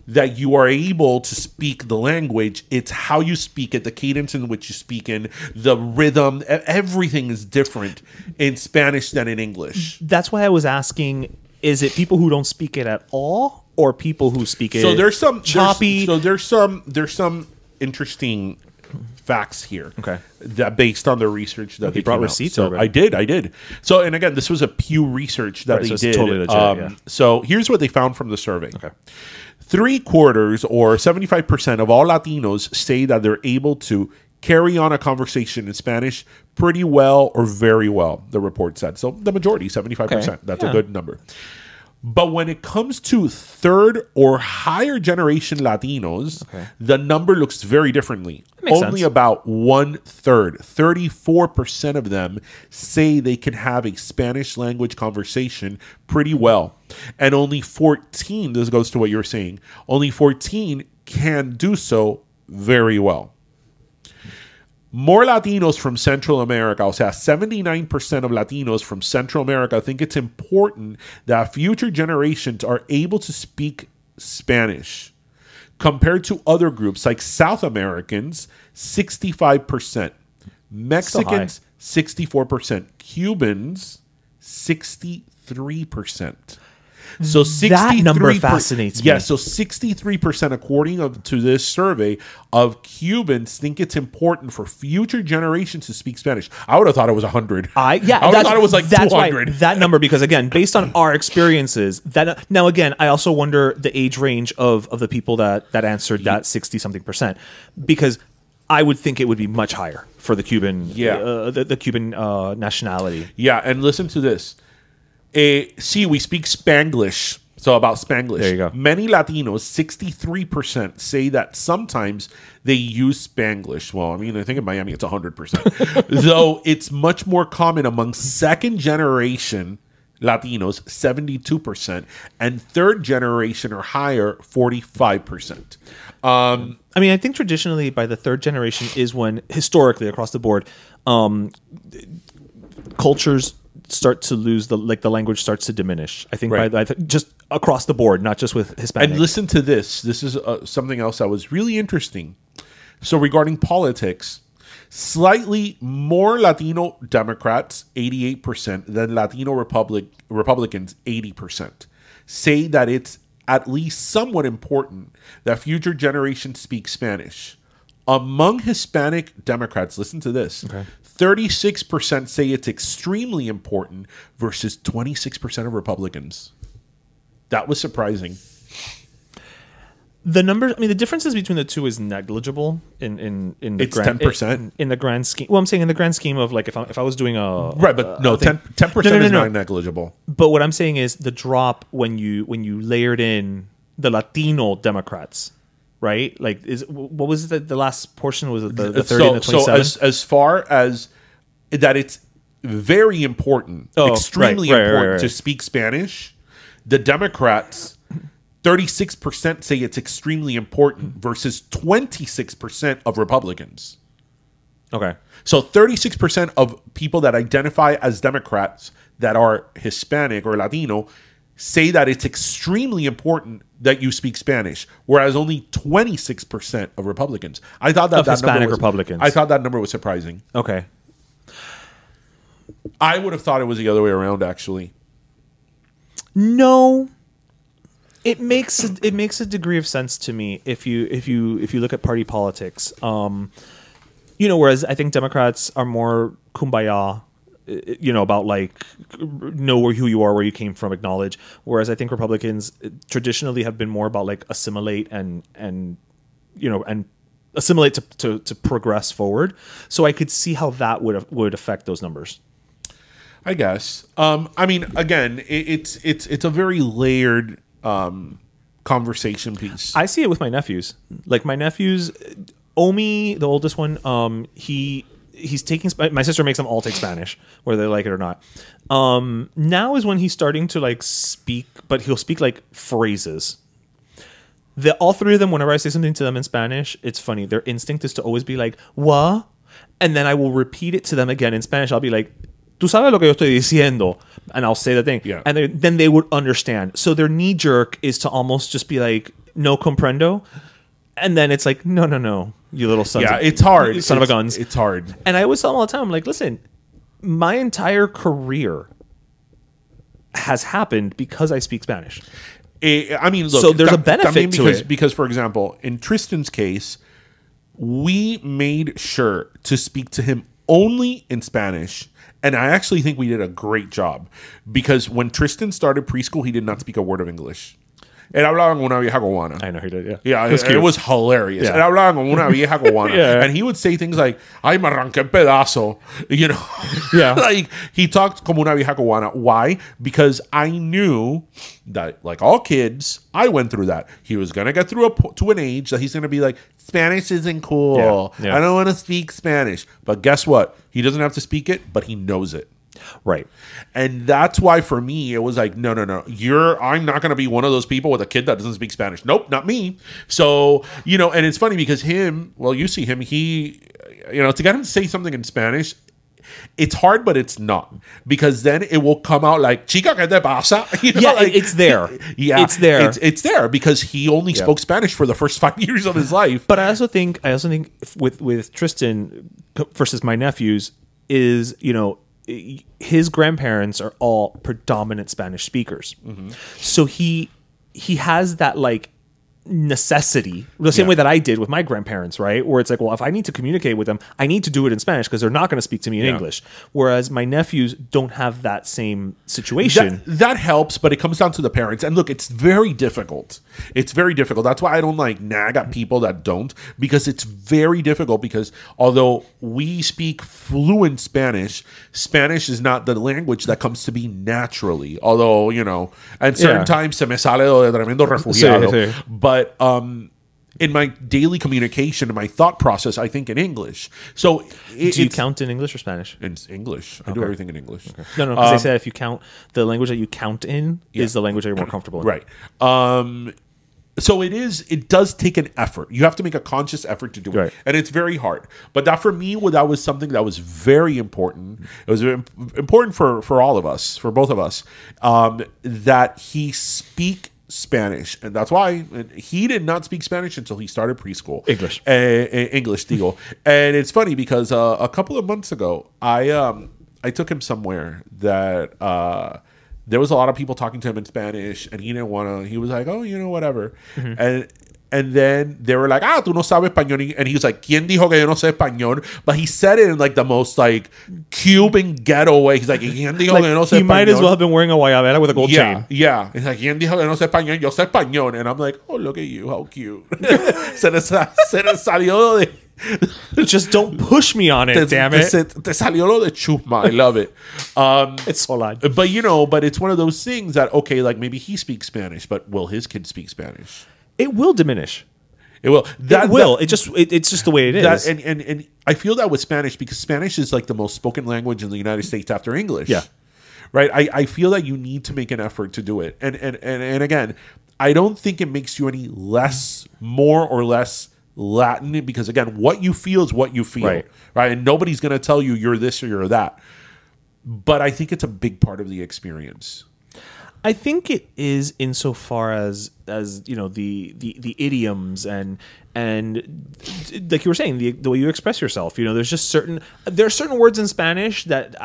that you are able to speak the language, it's how you speak it, the cadence in which you speak in, the rhythm. Everything is different in Spanish than in English. That's why I was asking, is it people who don't speak it at all, or people who speak it there's some choppy? There's some interesting facts here. Okay. That based on the research that they brought receipts. So I did. So, and again, this was a Pew research that they did. Totally legit, So here's what they found from the survey. Okay. 3/4 or 75% of all Latinos say that they're able to carry on a conversation in Spanish pretty well or very well, the report said. So the majority, 75%. That's a good number. But when it comes to third or higher generation Latinos, the number looks very differently. Only about 1/3, 34% of them say they can have a Spanish language conversation pretty well. And only 14, this goes to what you're saying, only 14 can do so very well. More Latinos from Central America, o sea, 79% of Latinos from Central America think it's important that future generations are able to speak Spanish. Compared to other groups like South Americans, 65%. Mexicans, 64%. Cubans, 63%. So 63%, that number fascinates me. Yeah, so 63%, according to this survey, of Cubans think it's important for future generations to speak Spanish. I would have thought it was 100. I would have thought it was like 200. That number, because again, based on our experiences, that now again, I also wonder the age range of the people that answered that 60-something%, because I would think it would be much higher for the Cuban, the Cuban nationality. Yeah, and listen to this. See, we speak Spanglish. So about Spanglish. There you go. Many Latinos, 63%, say that sometimes they use Spanglish. Well, I mean, I think in Miami it's 100%. Though it's much more common among second generation Latinos, 72%, and third generation or higher, 45%. I mean, I think traditionally by the third generation is when, historically across the board, cultures start to lose the language starts to diminish. I think just across the board, not just with Hispanic. And listen to this. This is something else that was really interesting. So regarding politics, slightly more Latino Democrats, 88%, than Latino Republicans, 80%, say that it's at least somewhat important that future generations speak Spanish. Among Hispanic Democrats, listen to this. 36% say it's extremely important versus 26% of Republicans. That was surprising. The numbers, I mean, the differences between the two is negligible in the it's 10%. In the grand scheme. Well, I'm saying in the grand scheme of like if I was doing a right, but no, 10% is not negligible. But what I'm saying is the drop when you layered in the Latino Democrats. Right, like what was the last portion? Was it the 30 and the 27? So as far as that, it's very important, extremely important to speak Spanish. The Democrats, 36% say it's extremely important versus 26% of Republicans. Okay, so 36% of people that identify as Democrats that are Hispanic or Latino say that it's extremely important that you speak Spanish, whereas only 26% of Republicans. I thought that Hispanic Republicans. I thought that number was surprising. Okay, I would have thought it was the other way around, actually. No, it makes a degree of sense to me if you look at party politics. Whereas I think Democrats are more kumbaya. About like know who you are, where you came from, acknowledge. Whereas I think Republicans traditionally have been more about like assimilate and assimilate to progress forward. So I could see how that would affect those numbers. I guess. I mean, again, it's a very layered conversation piece. I see it with my nephews. Like my nephews, Omi, the oldest one, he's taking my sister makes them all take Spanish whether they like it or not. Now is when he's starting to like speak, but he'll speak like phrases. All three of them, whenever I say something to them in Spanish, it's funny, their instinct is to always be like what, and then I will repeat it to them again in Spanish. I'll be like, tú sabes lo que yo estoy diciendo, and I'll say the thing, and then they would understand. So their knee jerk is to almost just be like no comprendo. And then it's like, no, you little son. Yeah, it's hard. Son of a guns. It's hard. And I always tell them all the time, I'm like, listen, my entire career has happened because I speak Spanish. I mean, look. So there's a benefit to it. Because, for example, in Tristan's case, we made sure to speak to him only in Spanish. And I actually think we did a great job. Because when Tristan started preschool, he did not speak a word of English. Él hablaba con una vieja cubana. I know he did, yeah. Yeah, It was hilarious. Yeah. Él hablaba con una vieja cubana. Yeah. And he would say things like, ay, me arranqué el pedazo. You know? Yeah. Like, he talked como una vieja cubana. Why? Because I knew that, like all kids, I went through that. He was going to get through to an age that he's going to be like, Spanish isn't cool. Yeah. Yeah. I don't want to speak Spanish. But guess what? He doesn't have to speak it, but he knows it. Right. And that's why for me it was like, no. I'm not going to be one of those people with a kid that doesn't speak Spanish. Nope, not me. So, you know, and it's funny because you see him, he, you know, to get him to say something in Spanish, it's hard, but it's not, because then it will come out like "Chica, ¿qué te pasa?" You know, Yeah, like, it's there. Yeah, it's there. It's there because he only spoke Spanish for the first 5 years of his life. But I also think with Tristan versus my nephews is, you know, his grandparents are all predominant Spanish speakers. Mm-hmm. So he has that like necessity, the same way that I did with my grandparents, right? Where it's like, well, if I need to communicate with them, I need to do it in Spanish because they're not going to speak to me in English. Whereas my nephews don't have that same situation. That helps, but it comes down to the parents. And look, it's very difficult. It's very difficult. That's why I don't like nag at people that don't, because it's very difficult, because although we speak fluent Spanish, Spanish is not the language that comes to be naturally. Although, you know, at certain times se me sale de tremendo refugiado. Sí, sí. But in my daily communication, in my thought process, I think in English. So do you count in English or Spanish? In English. I do everything in English. Okay. No, because they said if you count, the language that you count in is the language that you're more comfortable in. Right. So it does take an effort. You have to make a conscious effort to do it. Right. And it's very hard. But that for me, that was something that was very important. It was important for all of us, for both of us, that he speak Spanish. And that's why he did not speak Spanish until he started preschool. English. English, digo. And it's funny because a couple of months ago, I took him somewhere that there was a lot of people talking to him in Spanish, and he didn't want to. He was like, "Oh, you know, whatever." Mm-hmm. And then they were like, "Ah, tú no sabes español," and he was like, "¿Quién dijo que yo no sé español?" But he said it in like the most like Cuban ghetto way. He's like, "¿Quién dijo que yo no sé español?" He might as well have been wearing a guayabera with a gold chain. Yeah. He's like, "¿Quién dijo que no sé español? Yo sé español." And I'm like, "Oh, look at you, how cute." se le salió de. Just don't push me on it, damn it. Te salió lo de chusma. I love it. It's so loud. But it's one of those things that, okay, like maybe he speaks Spanish, but will his kid speak Spanish? It will diminish. It will. It's just the way it is. And I feel that with Spanish, because Spanish is like the most spoken language in the United States after English. Yeah. Right? I feel that you need to make an effort to do it. And again, I don't think it makes you any more or less Latin, because again, what you feel is what you feel. Right? And nobody's going to tell you you're this or you're that. But I think it's a big part of the experience. I think it is, insofar as you know, the idioms and like you were saying, the way you express yourself. You know, there are certain words in Spanish that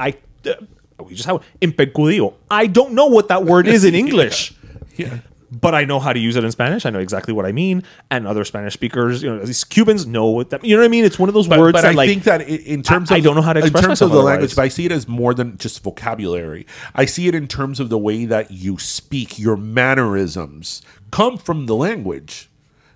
we just have impecudillo. I don't know what that word is in English. Yeah. But I know how to use it in Spanish. I know exactly what I mean. And other Spanish speakers, you know, these Cubans know what that. You know what I mean? It's one of those words but that, I think that in terms of, I don't know how to express myself in terms of the otherwise. language, but I see it as more than just vocabulary. I see it in terms of the way that you speak. Your mannerisms come from the language.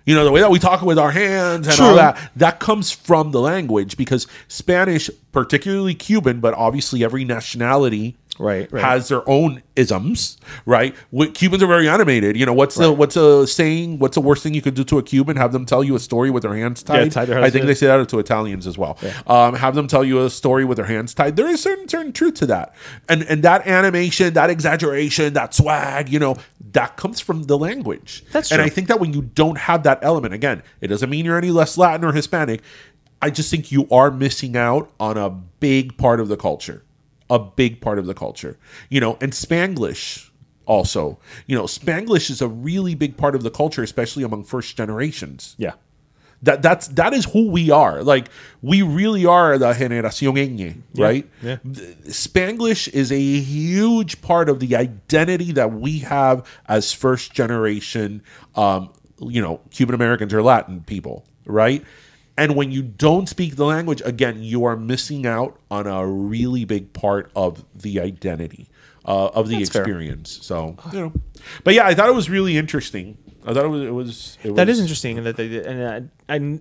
You know, the way that we talk with our hands and all that comes from the language, because Spanish, particularly Cuban, but obviously every nationality has their own isms, right? Cubans are very animated. You know, what's a saying? What's the worst thing you could do to a Cuban? Have them tell you a story with their hands tied. I think they say that to Italians as well. Yeah. Have them tell you a story with their hands tied. There is certain truth to that, and that animation, that exaggeration, that swag, you know, that comes from the language. That's true. And I think that when you don't have that element, again, it doesn't mean you're any less Latin or Hispanic. I just think you are missing out on a big part of the culture. A big part of the culture, you know, and Spanglish also, you know, Spanglish is a really big part of the culture, especially among first generations. Yeah. That is who we are. Like, we really are the generación ñ, right? Yeah. Spanglish is a huge part of the identity that we have as first generation, you know, Cuban Americans or Latin people, right? And when you don't speak the language, again, you are missing out on a really big part of the identity of the That's fair. experience. So, but yeah, I thought it was really interesting. I thought it was That is interesting, and that they did, and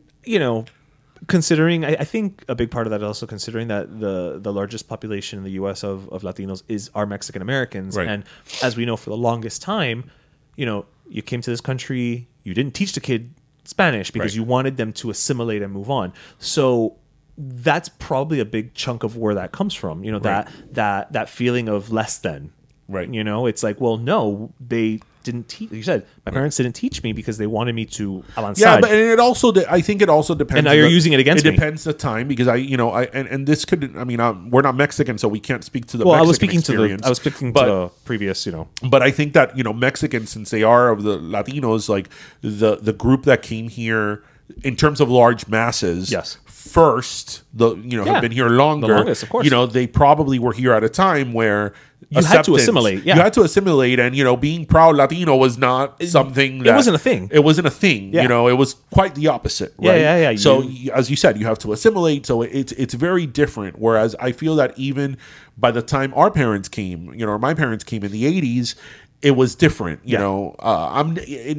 considering, I think a big part of that is also considering that the largest population in the U.S. of Latinos are Mexican Americans, Right. and as we know, for the longest time, you came to this country, you didn't teach the kid Spanish because Right. you wanted them to assimilate and move on. So that's probably a big chunk of where that comes from. That feeling of less than. Right. It's like, well, no, they didn't teach. Like you said, my parents didn't teach me because they wanted me to avanzar. Yeah, but and I think it also depends. And now you're using it against me. It depends the time because and this could. I mean, we're not Mexican, so we can't speak to the. Well, Mexican I was speaking experience. to the previous. But I think that Mexicans, since they are of the Latinos, like the group that came here in terms of large masses. Yes. First, have been here longer. The longest, of course. They probably were here at a time where you had to assimilate. Yeah. You had to assimilate, and being proud Latino was not something that it wasn't a thing. It wasn't a thing. Yeah. It was quite the opposite. Right? Yeah. So as you said, you have to assimilate. So it's very different. Whereas I feel that even by the time our parents came, or my parents came in the 80s, it was different. I'm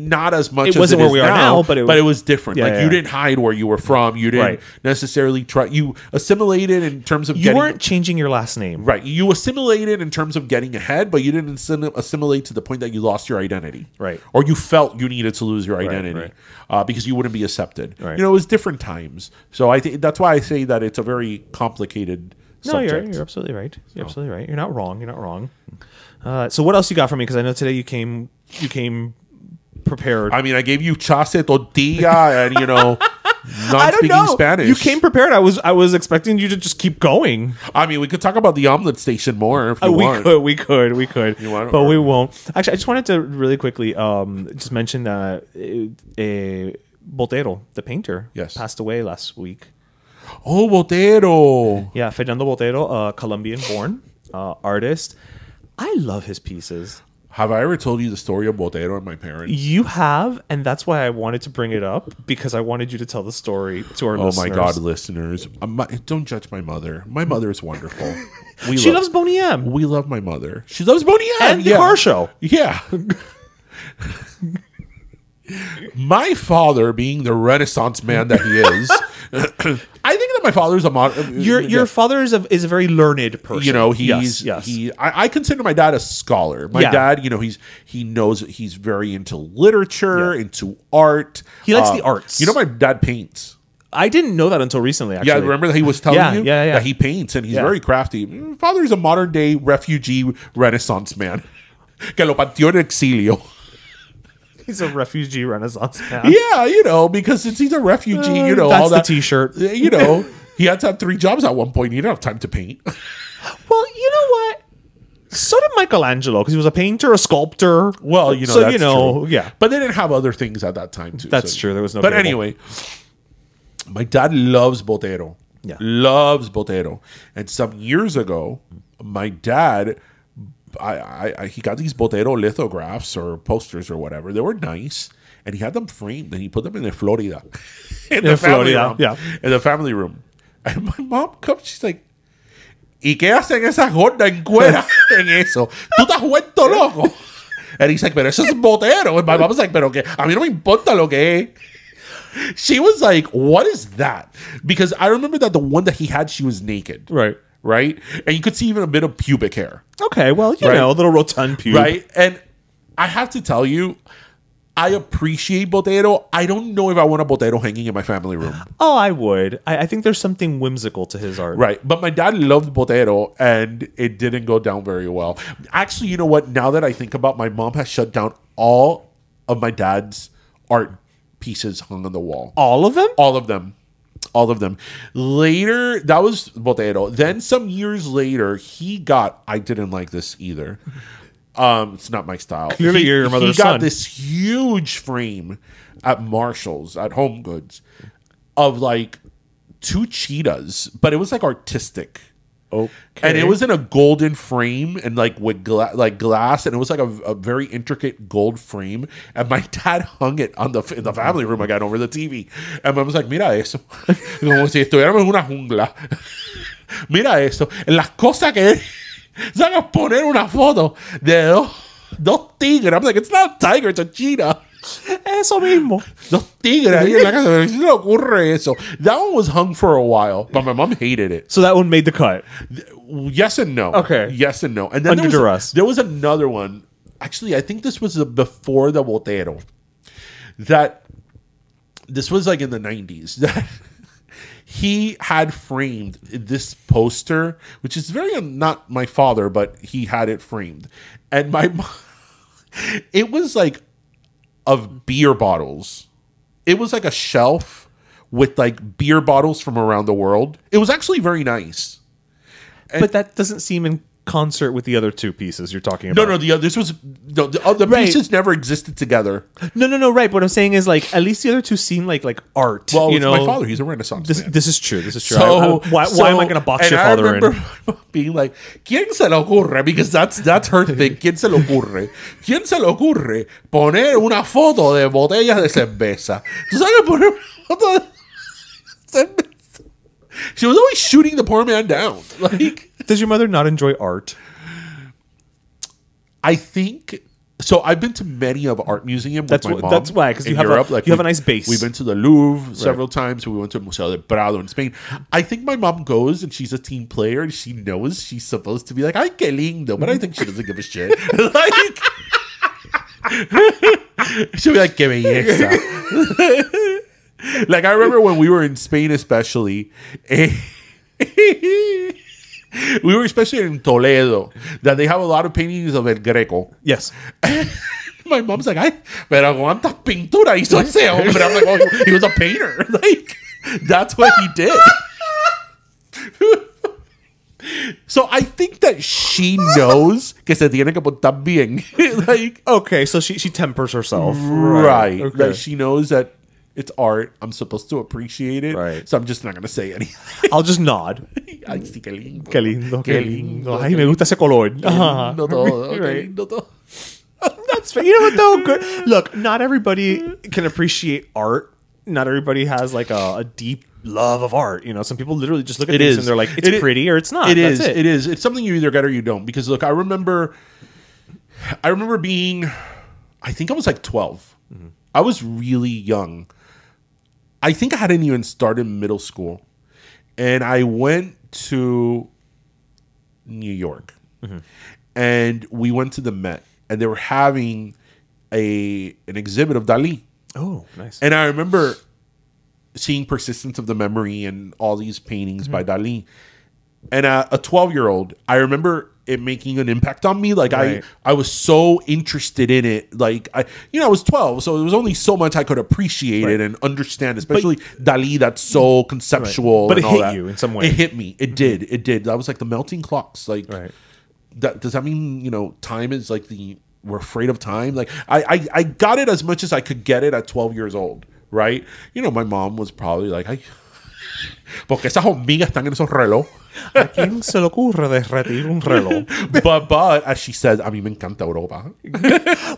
not as much. It as wasn't it where is we are now, but it was different. Yeah, you didn't hide where you were from. You didn't necessarily try. You assimilated in terms of you weren't changing your last name. Right. You assimilated in terms of getting ahead, but you didn't assimilate to the point that you lost your identity. Right. Or you felt you needed to lose your identity right. because you wouldn't be accepted. Right. It was different times. So I think that's why I say that it's a very complicated subject. You're absolutely right. You're absolutely right. You're not wrong. You're not wrong. So what else you got for me? Because I know today you came prepared. I mean, I gave you chase tortilla and not speaking Spanish. You came prepared. I was expecting you to just keep going. I mean, we could talk about the omelet station more if you want. We could. You want, but we won't. Actually, I just wanted to really quickly just mention that Botero, the painter, passed away last week. Oh, Botero. Yeah, Fernando Botero, Colombian-born artist. I love his pieces. Have I ever told you the story of Botero and my parents? You have, and that's why I wanted to bring it up, because I wanted you to tell the story to our listeners. Oh my God, listeners. Don't judge my mother. My mother is wonderful. She loves Boney M. We love my mother. She loves Boney M. And the car show. Yeah. My father, being the Renaissance man that he is, I think that my father is a modern. Your father is a very learned person. I consider my dad a scholar. My dad, he's very into literature, into art. He likes the arts. My dad paints. I didn't know that until recently, actually. Yeah, remember that he was telling you that he paints and he's very crafty. Father is a modern day refugee Renaissance man. Que lo partió en exilio. He's a refugee Renaissance man. Yeah, because since he's a refugee, that's all that T-shirt. He had to have 3 jobs at one point. He didn't have time to paint. Well, you know what? So did Michelangelo, because he was a painter, a sculptor. Well, that's true. Yeah. But they didn't have other things at that time, too. That's true. There was no But cable. anyway, my dad loves Botero. Yeah. Loves Botero. And some years ago, my dad... he got these Botero lithographs or posters or whatever. They were nice, and he had them framed, and he put them in Florida, in the family room. Yeah, in the family room. And my mom comes, she's like, ¿Y qué hacen esa gorda en cuera en eso? Tú estás vuelto loco. And he's like, pero eso es Botero. And my mom's like, pero que a mí no me importa lo que es. She was like, what is that? Because I remember that the one that he had, she was naked. Right? And you could see even a bit of pubic hair. Okay, well, you know, a little rotund pube. Right? And I have to tell you, I appreciate Botero. I don't know if I want a Botero hanging in my family room. Oh, I would. I think there's something whimsical to his art. Right. But my dad loved Botero, and it didn't go down very well. Actually, you know what? Now that I think about, my mom has shut down all of my dad's art pieces hung on the wall. All of them? All of them. All of them. Later, that was Botero. Then some years later, he got, I didn't like this either. It's not my style. Clearly, you're your mother's son. He got son. this huge frame at Marshall's, at Home Goods, of like 2 cheetahs, but it was like artistic. Okay. And it was in a golden frame and like with glass, and it was like a very intricate gold frame. And my dad hung it on in the family room again over the TV. And mom was like, "Mira eso, como si estuviéramos en una jungla. Mira eso, las cosas que Se van a poner una foto de dos tigres. I'm like, it's not a tiger, it's a cheetah. Eso mismo. Dos tigres ahí en la casa. ¿Qué se le ocurre eso? That one was hung for a while, but my mom hated it. So that one made the cut. Yes and no. Okay. Yes and no. And then Under duress. There was another one. Actually, I think this was before the Botero. This was like in the 90s. That he had framed this poster, which is very not my father, but he had it framed. And my mom, it was like of beer bottles. It was like a shelf with like beer bottles from around the world. It was actually very nice. But that doesn't seem in concert with the other two pieces you're talking about. No, this was the pieces never existed together. No, right. What I'm saying is, like, at least the other two seem like art. Well, you know, my father, he's a Renaissance man. This is true. So, why am I going to box your father in? Being like, ¿Quién se le ocurre? Because that's her thing. ¿Quién se le ocurre? ¿Quién se le ocurre poner una foto de botellas de cerveza? ¿Tú sabes poner una foto de cerveza? She was always shooting the poor man down. Like, does your mother not enjoy art? I think so. I've been to many of art museums with my mom. That's why, because you have Europe, you have a nice base. We've been to the Louvre several times. We went to Museo del Prado in Spain. I think my mom goes and she's a team player and she knows she's supposed to be like, "Ay, qué lindo," but I think she doesn't give a shit. Like, she'll be like, "Qué belleza." Like, I remember when we were in Spain, especially. We were especially in Toledo, that they have a lot of paintings of El Greco. Yes. My mom's like, "Ay, pero cuántas pinturas hizo ese hombre?" I'm like, "Oh, he was a painter." Like, that's what he did. So I think that she knows que se tiene que portar bien. Like, okay, so she tempers herself. Right. Okay. Like, she knows that it's art. I'm supposed to appreciate it. Right. So I'm just not going to say anything. I'll just nod. Ay, sí, qué lindo. Qué lindo, Qué lindo. Ay, me gusta ese color. Qué lindo todo. Qué Right. lindo todo. That's fair. You know what, though? Good. Look, not everybody can appreciate art. Not everybody has like a deep love of art. You know, some people literally just look at things and they're like, it's pretty or it's not. It That's is. it. It is. It's something you either get or you don't. Because look, I remember being, I think I was like 12. Mm-hmm. I was really young. I think I hadn't even started middle school. And I went to New York. Mm-hmm. And we went to the Met. And they were having an exhibit of Dali. Oh, nice. And I remember seeing Persistence of the Memory and all these paintings by Dali. And a 12-year-old, I remember it making an impact on me. Like, right. I was so interested in it. Like, I was 12, so there was only so much I could appreciate it and understand, especially Dali, that's so conceptual. But and it all hit that. you in some way. It hit me. It did. It did. That was like the melting clocks. Like, right. Does that mean, time is like we're afraid of time? Like, I got it as much as I could get it at 12 years old, right? My mom was probably like, ay, porque esas hormigas están en esos reloj. ¿A quién se le ocurre derretir un reloj? But as she says, a mí me encanta Europa.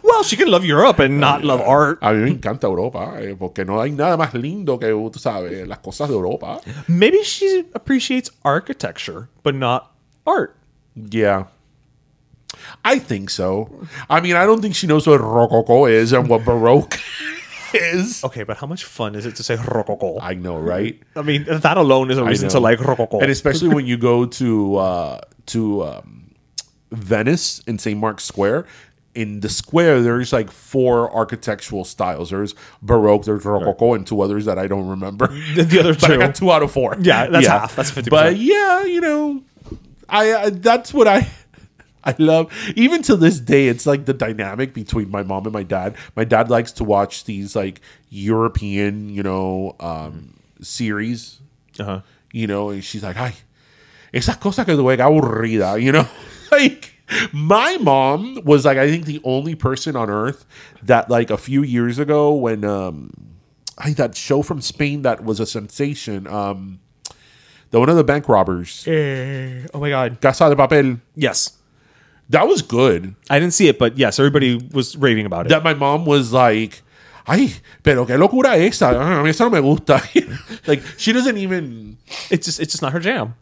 Well, she can love Europe and not love art. A mí me encanta Europa, porque no hay nada más lindo que, tú sabes, las cosas de Europa. Maybe she appreciates architecture, but not art. Yeah. I think so. I mean, I don't think she knows what Rococo is and what Baroque is. Okay, but how much fun is it to say Rococo? I know, right? I mean, that alone is a reason to like Rococo. And especially when you go to Venice in St. Mark's Square. In the square, there's like 4 architectural styles. There's Baroque, there's Rococo, and 2 others that I don't remember. The other 2. But I got 2 out of 4. Yeah, that's half. That's 50%. But yeah, I that's what I love. Even to this day, it's like the dynamic between my mom and my dad. My dad likes to watch these like European, series. Uh-huh. And she's like, "Ay, esas cosas que tuve aburrida," Like, my mom was like, I think the only person on earth that like a few years ago when that show from Spain that was a sensation, the one of the bank robbers. Oh my God. Casa de Papel. Yes. That was good. I didn't see it, but yes, everybody was raving about it. That my mom was like, "Ay, pero qué locura esa. A mí esa no me gusta." Like, she doesn't even... It's just not her jam.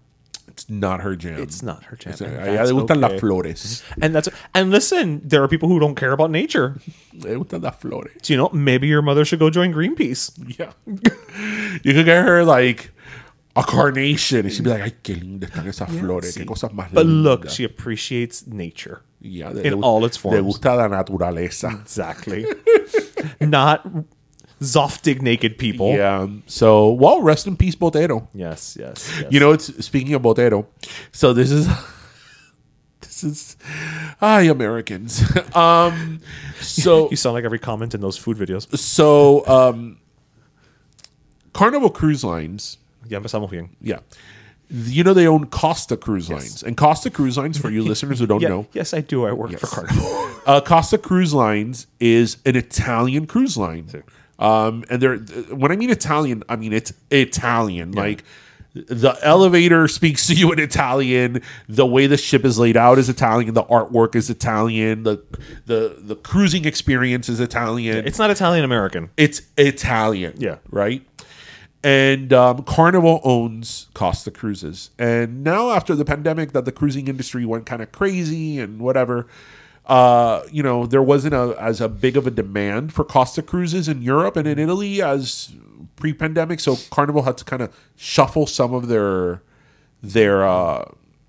It's not her jam. It's not her jam. A ella le gustan las flores. And listen, there are people who don't care about nature. Le gustan las flores. So, you know, maybe your mother should go join Greenpeace. Yeah. You could get her like a carnation and she'd be like, ay, qué linda están esas flores. Qué cosas más lindas. But look, she appreciates nature. Yeah, in all its forms. Le gusta la naturaleza. Exactly. Not Zoftig naked people. Yeah. So, well, rest in peace, Botero. Yes. You know, it's speaking of Botero. So this is Americans. So you sound like every comment in those food videos. So Carnival Cruise Lines. Ya empezamos bien. Yeah. You know, they own Costa Cruise Lines. And Costa Cruise Lines, for you listeners who don't know. Yes, I do. I work for Carnival. Costa Cruise Lines is an Italian cruise line. And they're, when I mean Italian, I mean it's Italian. Yeah. Like the elevator speaks to you in Italian. The way the ship is laid out is Italian. The artwork is Italian. The cruising experience is Italian. It's not Italian American. It's Italian. Yeah. Right? And Carnival owns Costa Cruises. And now after the pandemic that the cruising industry went kind of crazy and whatever, you know, there wasn't as big of a demand for Costa Cruises in Europe and in Italy as pre-pandemic. So Carnival had to kind of shuffle some of their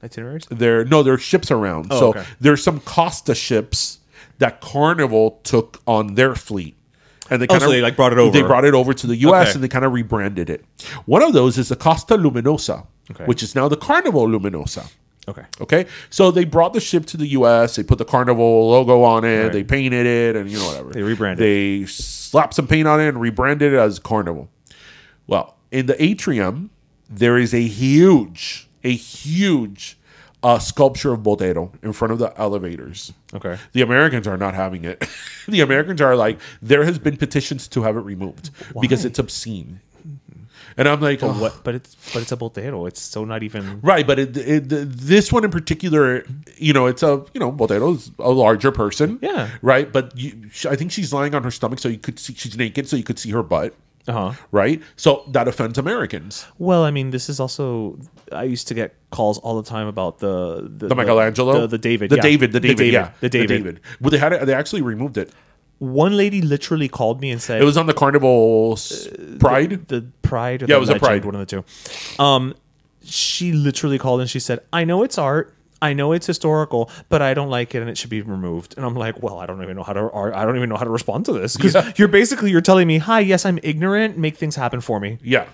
itineraries? Their ships around. Oh, so okay. There's some Costa ships that Carnival took on their fleet. And they so they like brought it over. They brought it over to the U.S. Okay. and they kind of rebranded it. One of those is the Costa Luminosa, which is now the Carnival Luminosa. Okay. So they brought the ship to the U.S. They put the Carnival logo on it. Right. They painted it, and you know whatever. They rebranded. They slapped some paint on it and rebranded it as Carnival. Well, in the atrium, there is a huge sculpture of Botero in front of the elevators. Okay. The Americans are not having it. The Americans are like, there has been petitions to have it removed because it's obscene. And I'm like, but it's a Botero. It's so not even right. But this one in particular, you know, it's Botero is a larger person. Yeah. Right. But I think she's lying on her stomach, so you could see she's naked, so you could see her butt. Right. So that offends Americans. Well, I mean, this is also. I used to get calls all the time about the Michelangelo, the David, the David. Well, they had it. They actually removed it. One lady literally called me and said it was on the Carnival Pride. The Pride, or yeah, the it was Legend, a Pride, one of the two. She literally called and she said, "I know it's art. I know it's historical, but I don't like it and it should be removed." And I'm like, well, I don't even know how to respond to this, because you're telling me, hi, yes, I'm ignorant, make things happen for me. Yeah.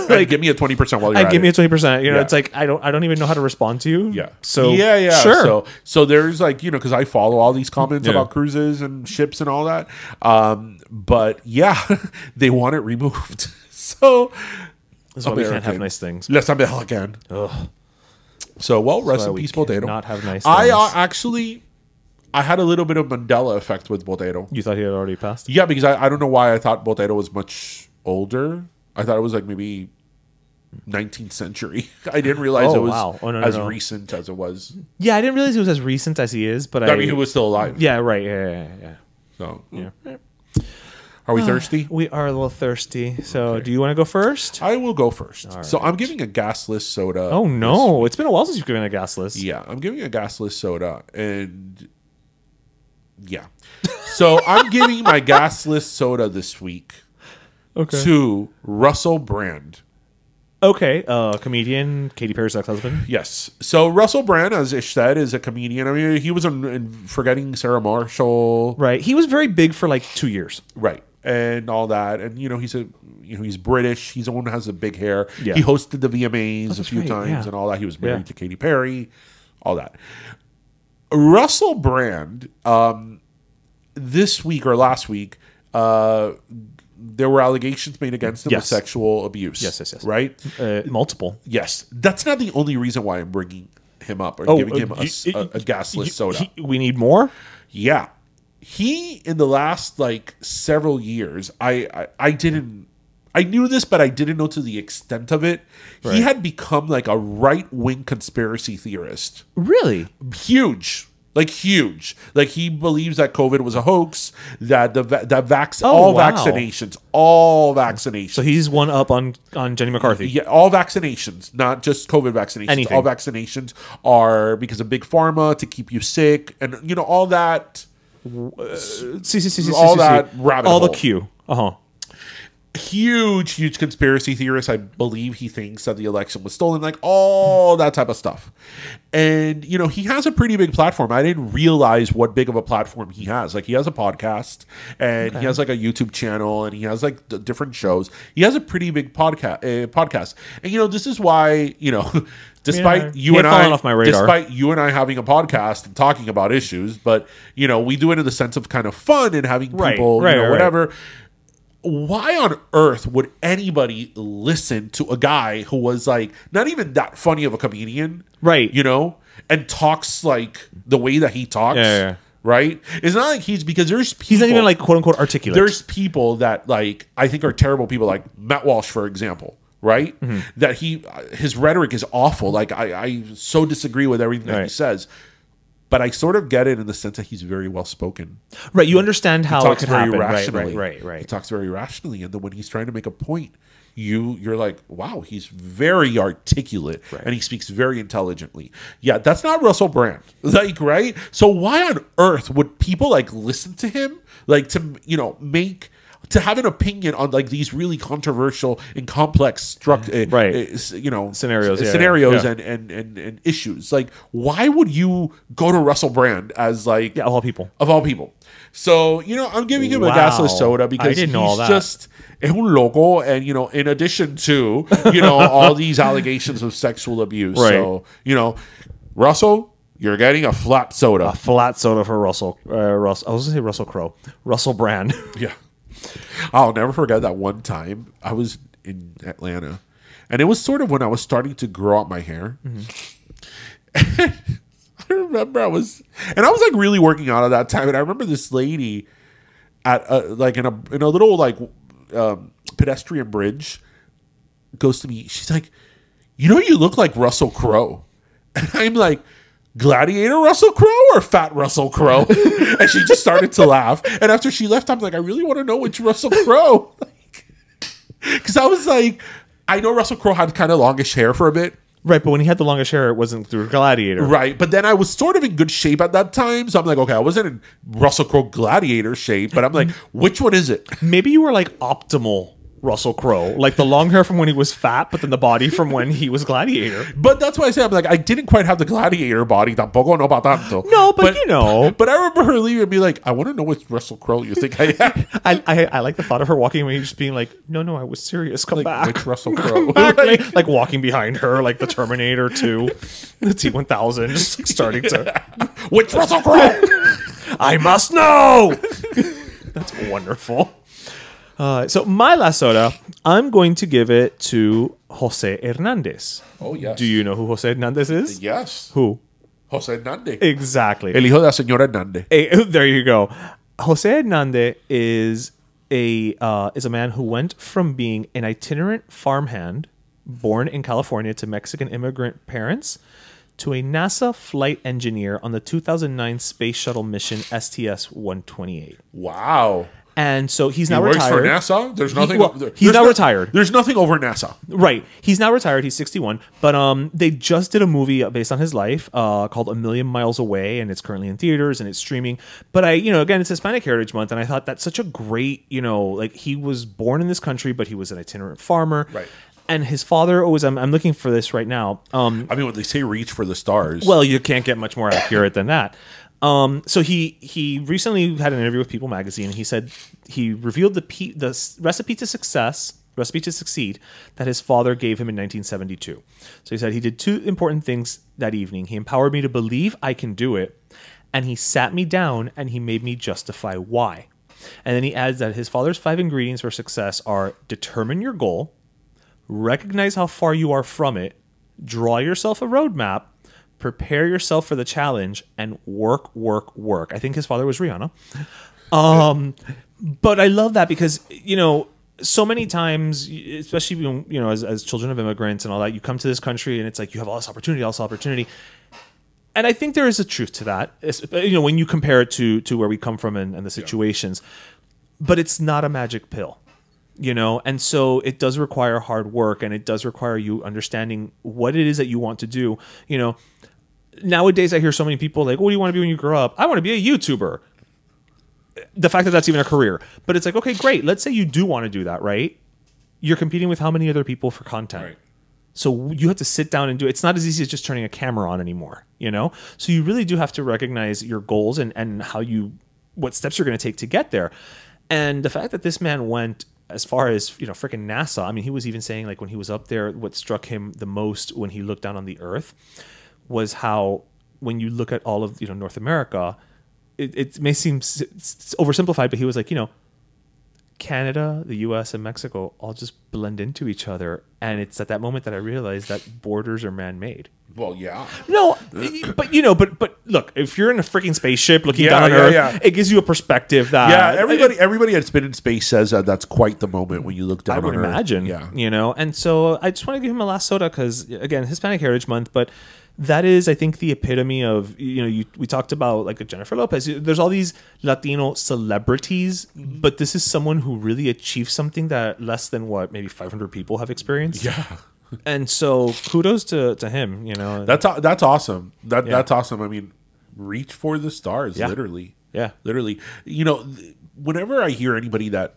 Like, give me a 20% while you're at it. Give me a 20%. You know, it's like I don't even know how to respond to you. Yeah. So yeah. Sure. So there's like, you know, because I follow all these comments about cruises and ships and all that. But yeah, they want it removed. So this is why we can't have nice things. Let's have it again. Ugh. So, well, rest in peace, Botero. Not have nice things. I had a little bit of Mandela effect with Botero. You thought he had already passed? Yeah, because I don't know why I thought Botero was much older. I thought it was like maybe 19th century. I didn't realize it was recent as it was. Yeah, I didn't realize it was as recent as he is, but I mean, he was still alive. Yeah, right. Yeah. So, yeah. Are we thirsty? We are a little thirsty. So, do you want to go first? I will go first. Right. So, I'm giving a gasless soda. Oh, no. It's been a while since you've given a gasless. Yeah, I'm giving a gasless soda. And yeah. So, I'm giving my gasless soda this week to Russel Brand. Okay. Comedian, Katy Perry's ex-husband. Yes. So, Russell Brand, as Ish said, is a comedian. I mean, he was in Forgetting Sarah Marshall. Right. He was very big for like 2 years. Right. And all that, and he's British. He's the one who has the big hair. Yeah. He hosted the VMAs a few times and all that. He was married to Katy Perry, all that. Russell Brand, this week or last week, there were allegations made against him of sexual abuse. Yes. Right? Multiple. Yes. That's not the only reason why I'm bringing him up or giving him a gasless soda. We need more? Yeah. He, in the last like several years, I knew this, but I didn't know to the extent of it. Right. He had become like a right-wing conspiracy theorist. Really? Huge. Like huge. Like he believes that COVID was a hoax, that wow. all vaccinations. So he's one up on Jenny McCarthy. Yeah, all vaccinations, not just COVID vaccinations. Anything. All vaccinations are because of big pharma to keep you sick, and all that. All rabbit the hole. Q. Huge conspiracy theorist. I believe he thinks that the election was stolen, like all that type of stuff. And he has a pretty big platform. I didn't realize what big of a platform he has. Like he has a podcast, and he has like a YouTube channel, and he has like different shows. He has a pretty big podcast. And this is why despite you and I, off my radar. despite you and I having a podcast and talking about issues, but we do it in the sense of kind of fun and having people, whatever. Why on earth would anybody listen to a guy who was like not even that funny of a comedian, right? And talks like the way that he talks, right? It's not like he's not even like quote unquote articulate. There's people that like I think are terrible people, like Matt Walsh, for example. Right? That his rhetoric is awful. Like I so disagree with everything that he says. But I sort of get it in the sense that he's very well spoken. Right. You understand how it could happen. Rationally. Right. He talks very rationally. And then when he's trying to make a point, you're like, wow, he's very articulate and he speaks very intelligently. Yeah, that's not Russel Brand. Like, right? So why on earth would people like listen to him? Like to have an opinion on like these really controversial and complex scenarios and issues. Like, why would you go to Russel Brand as like of all people? So I'm giving him a gasless soda because he's just un loco, and in addition to all these allegations of sexual abuse. Right. So Russell, you're getting a flat soda. A flat soda for Russell. I was gonna say Russell Crowe. Russel Brand. Yeah. I'll never forget that one time I was in Atlanta, and it was sort of when I was starting to grow out my hair. I remember I was like really working out at that time, and I remember this lady at like in a little like pedestrian bridge goes to me. She's like, you look like Russell Crowe, and I'm like, Gladiator Russell Crowe or Fat Russell Crowe? And she just started to laugh. And after she left, I'm like, I really want to know which Russell Crowe. Because I was like, I know Russell Crowe had kind of longish hair for a bit. Right, but when he had the longest hair, it wasn't through Gladiator. Right, but then I was sort of in good shape at that time. So I'm like, okay, I wasn't in Russell Crowe Gladiator shape, but I'm like, which one is it? Maybe you were like optimal Russell Crowe, like the long hair from when he was fat, but then the body from when he was Gladiator. But that's why I say I'm like, I didn't quite have the Gladiator body. Tampoco no pa tanto. No, but But I remember her leaving and be like, I want to know which Russell Crowe you think I am. I like the thought of her walking away, just being like, no, I was serious. Come back. Which Russell Crowe? like walking behind her, like the Terminator 2, the T-1000, just like starting to. Which Russell Crowe? I must know. That's wonderful. So my last soda, I'm going to give it to Jose Hernandez. Oh, yes. Do you know who Jose Hernandez is? Yes. Who? Jose Hernandez. Exactly. El hijo de la señora Hernandez. There you go. Jose Hernandez is a man who went from being an itinerant farmhand born in California to Mexican immigrant parents to a NASA flight engineer on the 2009 space shuttle mission STS-128. Wow. And so he's now retired. retired. Works for NASA. There's nothing. He's now retired. There's nothing over NASA. Right. He's now retired. He's 61. But they just did a movie based on his life called A Million Miles Away, and it's currently in theaters and it's streaming. But again, it's Hispanic Heritage Month, and I thought that's such a great, like he was born in this country, but he was an itinerant farmer. Right. And his father always, I'm looking for this right now. I mean, when they say reach for the stars. Well, you can't get much more accurate than that. So he recently had an interview with People Magazine, and he said he revealed the recipe to succeed that his father gave him in 1972. So he said he did two important things that evening. He empowered me to believe I can do it, and he sat me down and he made me justify why. And then he adds that his father's 5 ingredients for success are: determine your goal, recognize how far you are from it, draw yourself a roadmap, prepare yourself for the challenge, and work. I think his father was Rihanna. But I love that because, so many times, especially, as children of immigrants and all that, you come to this country and it's like you have all this opportunity. And I think there is a truth to that, when you compare it to where we come from and the situations. But it's not a magic pill, and so it does require hard work, and it does require you understanding what it is that you want to do. Nowadays I hear so many people like, what do you want to be when you grow up? I want to be a YouTuber. The fact that that's even a career. But it's like, okay, great. Let's say you do want to do that, right? You're competing with how many other people for content? Right. So you have to sit down and do it. It's not as easy as just turning a camera on anymore, So you really do have to recognize your goals and what steps you're going to take to get there. And the fact that this man went as far as, freaking NASA, I mean, he was even saying like when he was up there, what struck him the most when he looked down on the Earth was how when you look at all of, North America, it may seem oversimplified, but he was like, Canada, the US, and Mexico all just blend into each other. And it's at that moment that I realized that borders are man-made. Well, yeah. No, but look, if you're in a freaking spaceship looking down on Earth, it gives you a perspective that everybody that's been in space says that's quite the moment when you look down on Earth. I would imagine, And so I just want to give him a last soda because, again, Hispanic Heritage Month, but that is, I think, the epitome of, we talked about like a Jennifer Lopez. There's all these Latino celebrities, but this is someone who really achieved something that less than maybe 500 people have experienced. Yeah. And so kudos to him, That's awesome. That's awesome. I mean, reach for the stars, literally. Yeah. Literally. Whenever I hear anybody that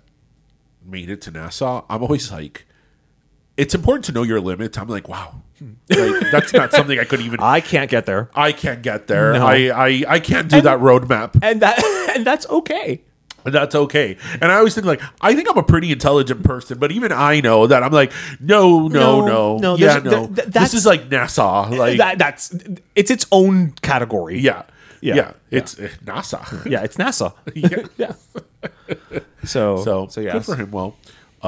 made it to NASA, I'm always like, it's important to know your limits. I'm like, wow. Like, that's not something I could even. I can't get there. I can't get there. No. I can't do that roadmap. And that's okay. That's okay. And I always think I think I'm a pretty intelligent person, but even I know that I'm like, no. Yeah, no. This is like NASA. Like it's its own category. Yeah. It's NASA. Yeah, it's NASA. Yeah. So yeah. Good for him. Well,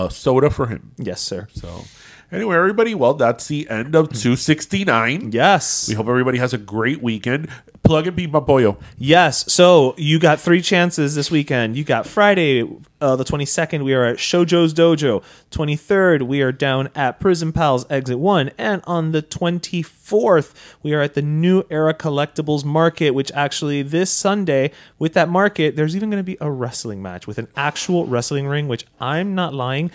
soda for him. Yes, sir. So anyway, everybody, well, that's the end of 269. Yes. We hope everybody has a great weekend. Plug and Pimpa Pollo. Yes. So you got 3 chances this weekend. You got Friday, the 22nd, we are at Shoujo's Dojo. 23rd, we are down at Prison Pals Exit 1. And on the 24th, we are at the New Era Collectibles Market, which actually this Sunday, with that market, there's even going to be a wrestling match with an actual wrestling ring, which I'm not lying.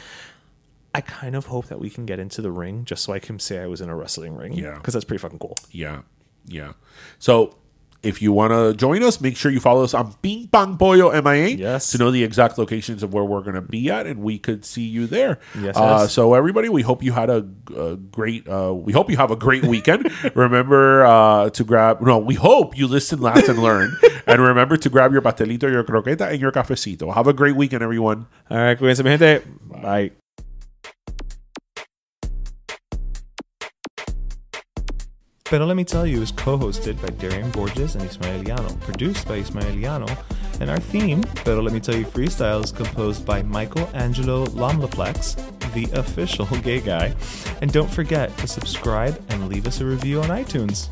I kind of hope that we can get into the ring just so I can say I was in a wrestling ring. Yeah. Because that's pretty fucking cool. Yeah. So if you want to join us, make sure you follow us on Ping Pong Pollo MIA to know the exact locations of where we're going to be at, and we could see you there. Yes. So everybody, we hope you had a great. We hope you have a great weekend. Remember to grab. No, we hope you listen, laugh, and learn. And remember to grab your pastelito, your croqueta, and your cafecito. Have a great weekend, everyone. All right, cuídense, mi gente. Bye. Pero Let Me Tell You is co-hosted by Darian Borges and Ismaeliano, produced by Ismaeliano, and our theme, Pero Let Me Tell You Freestyle, is composed by Michael Angelo Lomlaplex, the official gay guy. And don't forget to subscribe and leave us a review on iTunes.